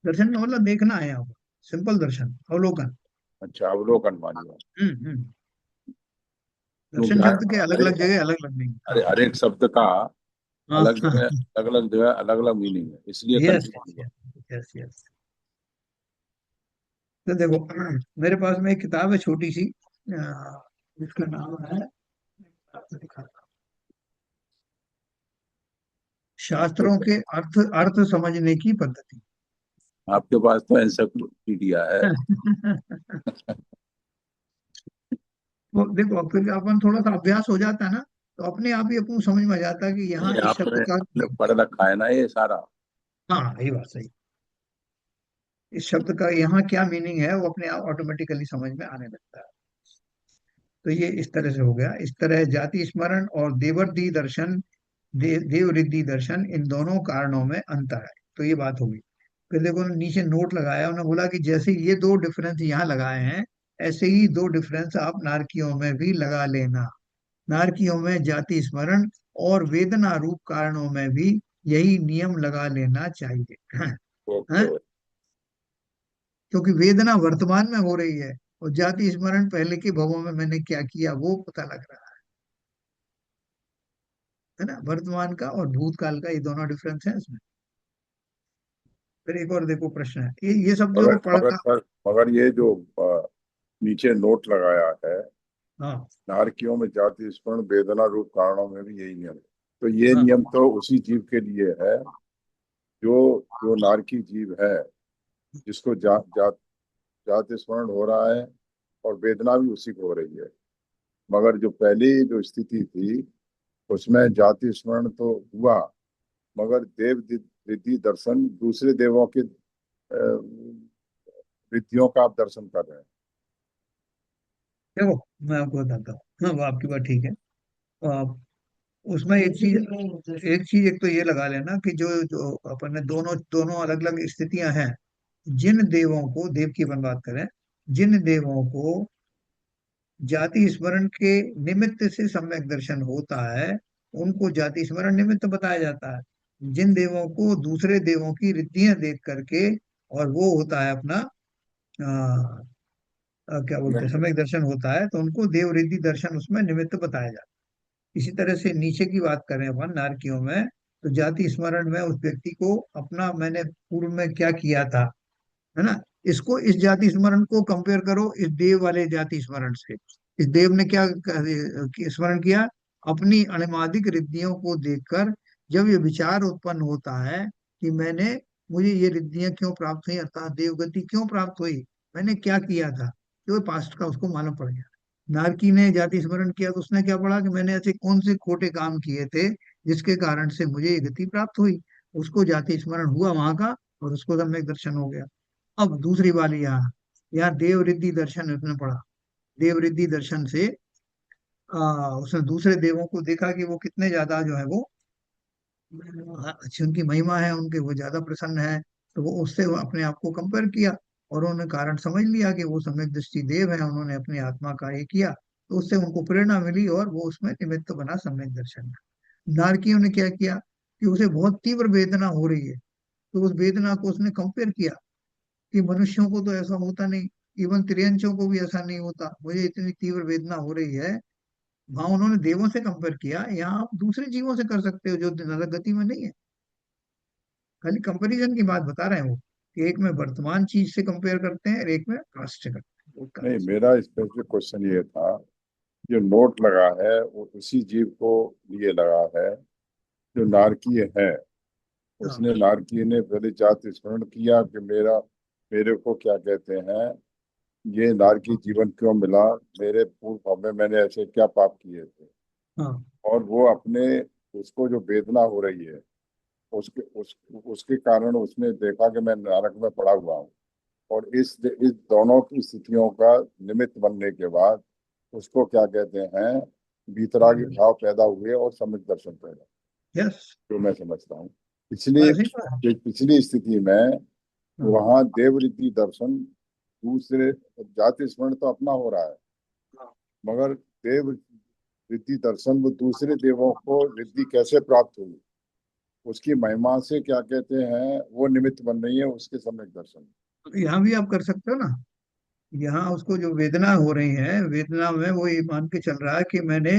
दर्शन का मतलब देखना है यहाँ पर, सिंपल दर्शन, अवलोकन। अच्छा अवलोकन वाली बात। हम्म। क्योंकि दर्शन शब्द के अलग हर अलग जगह अलग अलग नहीं। हाँ हर एक शब्द का हाँ अलग हाँ। जगह अलग अलग जगह अलग अलग मीनिंग है इसलिए यस कंफ्यूज यस हुआ। Yes yes. तो देखो, मेरे पास में एक किताब है छोटी सी, जिसका नाम है, आपको दिखाता हूँ, शास्त्रों के अर्थ अर्थ समझने की पद्धति। आपके पास तो एनसाइक्लोपीडिया है। तो देखो, फिर अपन थोड़ा सा अभ्यास हो जाता है ना, तो अपने आप ही अपने समझ में आ जाता है कि यहाँ ये इस शब्द आपने का। आपने पढ़ रखा है ना ये सारा। हाँ, ये बात सही। इस शब्द का यहाँ क्या मीनिंग है, वो अपने आप ऑटोमेटिकली समझ में आने लगता है। तो ये इस तरह से हो गया। इस तरह जाति स्मरण और देवर्धि दर्शन, देव रिद्धि दर्शन, इन दोनों कारणों में अंतर है। तो ये बात होगी। फिर देखो, उन्होंने नीचे नोट लगाया, उन्होंने बोला कि जैसे ये दो डिफरेंस यहाँ लगाए हैं, ऐसे ही दो डिफरेंस आप नारकियों में भी लगा लेना। नारकियों में जाति स्मरण और वेदना रूप कारणों में भी यही नियम लगा लेना चाहिए। ओके। हैं? क्योंकि वेदना वर्तमान में हो रही है, और जाति स्मरण पहले के भवों में मैंने क्या किया वो पता लग रहा है ना। वर्तमान का और भूतकाल का, ये दोनों डिफरेंस है इसमें। फिर एक और देखो प्रश्न है, ये सब जो मगर मगर पढ़ता। सर मगर ये जो नीचे नोट लगाया है हाँ नारकियों में जाति स्मरण वेदना रूप कारणों में भी यही नियम। तो ये हाँ नियम तो उसी जीव के लिए है जो जो नारकी जीव है जिसको जाति स्मरण हो रहा है और वेदना भी उसी को हो रही है। मगर जो पहली जो स्थिति थी उसमें जाति स्मरण तो हुआ मगर रिद्धि दर्शन दूसरे देवों के रिद्धियों का आप दर्शन कर रहे हैं। देखो, मैं आपको बताता हूँ। हाँ, वो आपकी बात ठीक है। आ, उसमें एक चीज एक तो ये लगा लेना कि जो जो अपन ने दोनों दोनों अलग अलग स्थितियां हैं। जिन देवों को, देव की अपन बात करें, जिन देवों को जाति स्मरण के निमित्त से सम्यक दर्शन होता है, उनको जाति स्मरण निमित्त बताया जाता है। जिन देवों को दूसरे देवों की रिद्धियां देख करके, और वो होता है अपना क्या बोलते हैं, सम्यक सम्यक दर्शन। दर्शन होता है, तो उनको देव रिद्धि दर्शन उसमें निमित्त बताया जाता है। इसी तरह से नीचे की बात करें अपन नारकियों में, तो जाति स्मरण में उस व्यक्ति को अपना, मैंने पूर्व में क्या किया था, है ना, इसको, इस जाति स्मरण को कंपेयर करो इस देव वाले जाति स्मरण से। इस देव ने क्या स्मरण किया? अपनी अणिमादिक रिद्धियों को देखकर जब ये विचार उत्पन्न होता है कि मुझे ये रिद्धियां क्यों प्राप्त हुई, अर्थात देवगति क्यों प्राप्त हुई, मैंने क्या किया था, तो पास्ट का उसको मालूम पड़ गया। नारकी ने जाति स्मरण किया तो उसने क्या पढ़ा कि मैंने ऐसे कौन से खोटे काम किए थे जिसके कारण से मुझे ये गति प्राप्त हुई। उसको जाति स्मरण हुआ वहां का, और उसको सम्यक दर्शन हो गया। अब दूसरी वाली, यहाँ यहाँ देव रिद्धि दर्शन उसने पढ़ा। देव रिद्धि दर्शन से उसने दूसरे देवों को देखा कि वो कितने ज्यादा जो है वो अच्छी उनकी महिमा है, उनके वो ज्यादा प्रसन्न है। तो वो उससे वो अपने आप को कंपेयर किया, और उन्होंने कारण समझ लिया कि वो सम्यक दृष्टि देव है। उन्होंने अपनी आत्मा का ये किया, तो उससे उनको प्रेरणा मिली, और वो उसमें निमित्त बना सम्यक दर्शन का। नारकियों ने क्या किया कि उसे बहुत तीव्र वेदना हो रही है, तो उस वेदना को उसने कंपेयर किया कि मनुष्यों को तो ऐसा होता नहीं, इवन त्रियंचों को भी ऐसा नहीं होता, मुझे इतनी तीव्र वेदना हो रही है। वहां उन्होंने देवों से कंपेयर किया, यहाँ आप दूसरे जीवों से कर सकते हो जो नरक गति में नहीं है। खाली कंपैरिजन की बात बता रहे हैं वो, कि एक में वर्तमान चीज से कंपेयर करते हैं और एक में पास्ट से करते हैं, वो नहीं, कारण से। मेरा स्पेसिफिक क्वेश्चन ये था, जो नोट लगा है वो उसी जीव को लिए लगा है जो नारकीय है। हाँ, उसने, नारकीय ने पहले जाति स्मरण किया कि मेरे को क्या कहते हैं, ये नारकीय जीवन क्यों मिला, मेरे पूर्व भाव में मैंने ऐसे क्या पाप किए थे। हाँ, और वो अपने, उसको जो वेदना हो रही है, उसके कारण उसने देखा कि मैं नरक में पड़ा हुआ हूँ। और इस दोनों की स्थितियों का निमित्त बनने के बाद उसको क्या कहते हैं, वीतरागी भाव पैदा हुए और सम्यक दर्शन पैदा, यस, जो मैं समझता हूँ। पिछली बस ऐसे ही तो है। पिछली स्थिति में हाँ, वहां देवरीति दर्शन, दूसरे जाति स्मरण तो अपना हो रहा है, हाँ। मगर देव रिद्धि दर्शन वो दूसरे देवों को रिद्धि कैसे प्राप्त हुई, उसकी महिमा से क्या कहते हैं वो निमित्त बन रही है उसके सम्यक दर्शन। तो यहाँ भी आप कर सकते हो ना। यहाँ उसको जो वेदना हो रही है, वेदना में वो ये मान के चल रहा है कि मैंने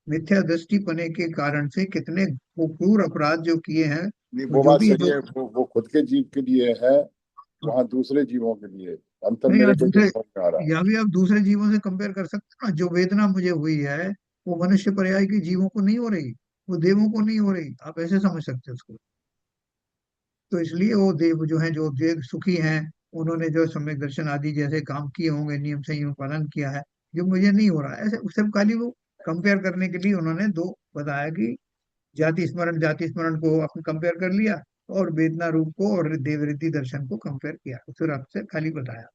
मिथ्या दृष्टि पने के कारण से कितने क्रूर अपराध जो किए हैं, नहीं, तो वो जो बात भी सही जो, है, वो खुद के जीव के लिए है, वहां दूसरे जीवों के लिए अंतर नहीं, मेरे आप को ये दूसरे, समझ में आ रहा है। या भी आप दूसरे जीवों से कंपेयर कर सकते हो ना। जो वेदना मुझे हुई है, वो मनुष्य पर्याय के जीवों को नहीं हो रही, वो देवों को नहीं हो रही, आप ऐसे समझ सकते हो उसको। तो इसलिए वो देव जो हैं, जो देव सुखी हैं, उन्होंने जो सम्यक दर्शन आदि जैसे काम किए होंगे, नियम संयम पालन किया है, जो मुझे नहीं हो रहा है, ऐसे उससे खाली वो कंपेयर करने के लिए उन्होंने दो बताया कि जाति स्मरण को आपने कंपेयर कर लिया, और वेदना रूप को और देवरिद्धि दर्शन को कंपेयर किया, फिर आपसे खाली बताया।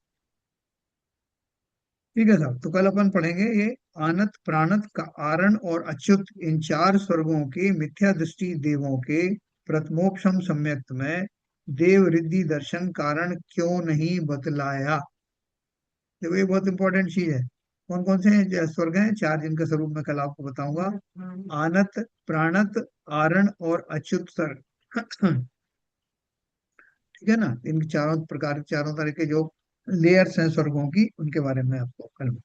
ठीक है साहब, तो कल अपन पढ़ेंगे ये आनत प्राणत का आरण और अच्युत, इन चार स्वर्गों के मिथ्या दृष्टि देवों के प्रथमोपम सम्यक्त में देव रिद्धि दर्शन कारण क्यों नहीं बतलाया। देखो, ये बहुत इंपॉर्टेंट चीज है। कौन कौन से स्वर्ग हैं? चार, जिनका स्वरूप मैं कल आपको बताऊंगा। आनत, प्राणत, आरण और अच्युत स्वर्ग। ठीक है ना। इन चारों प्रकार, चारों तरह के जो लेयर्स हैं स्वर्गों की, उनके बारे में आपको कल।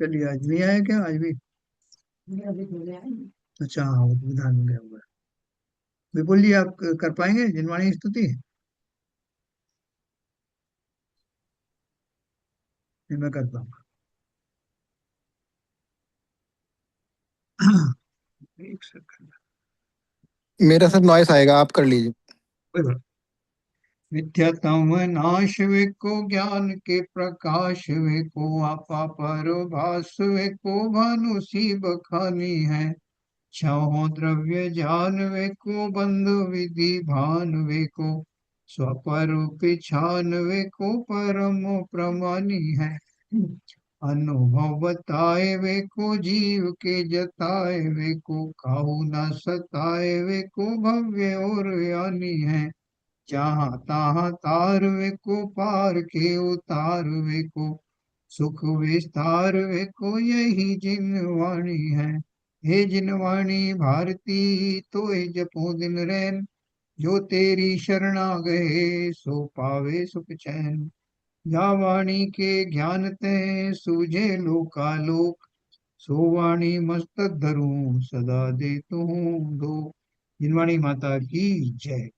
चलिए, आज नहीं आया क्या आज भी? अच्छा, हाँ, वो तो विधान में गया हुआ है। विपुल जी, आप कर पाएंगे जिनवाणी स्तुति? नहीं, मैं कर पाऊंगा। एक सेकंड। मेरा सर नॉइस आएगा, आप कर लीजिए। कोई बात। मिथ्यात्म नाश वे को ज्ञान के प्रकाश वे को आपा पर भास वे को भानु सी बखानी है। छहो द्रव्य जान वे को बंधु विधि भान वे को स्वपर पिछान वे को परम प्रमानी है। अनुभव बताए वे को जीव के जताए वे को काहू न सताए वे को भव्य और ज्ञानी है। जहाँ तहाँ तार वे को पार के उतार वे को सुख विस्तार वे को यही जिन वाणी है। हे जिन वाणी भारती तो जपो दिन रैन, जो तेरी शरणा गए सो पावे सुख चैन। या वाणी के ज्ञान ते सूझे लोकालोक, सो वाणी मस्तक धरूं सदा दे तू दो। जिनवाणी माता की जय।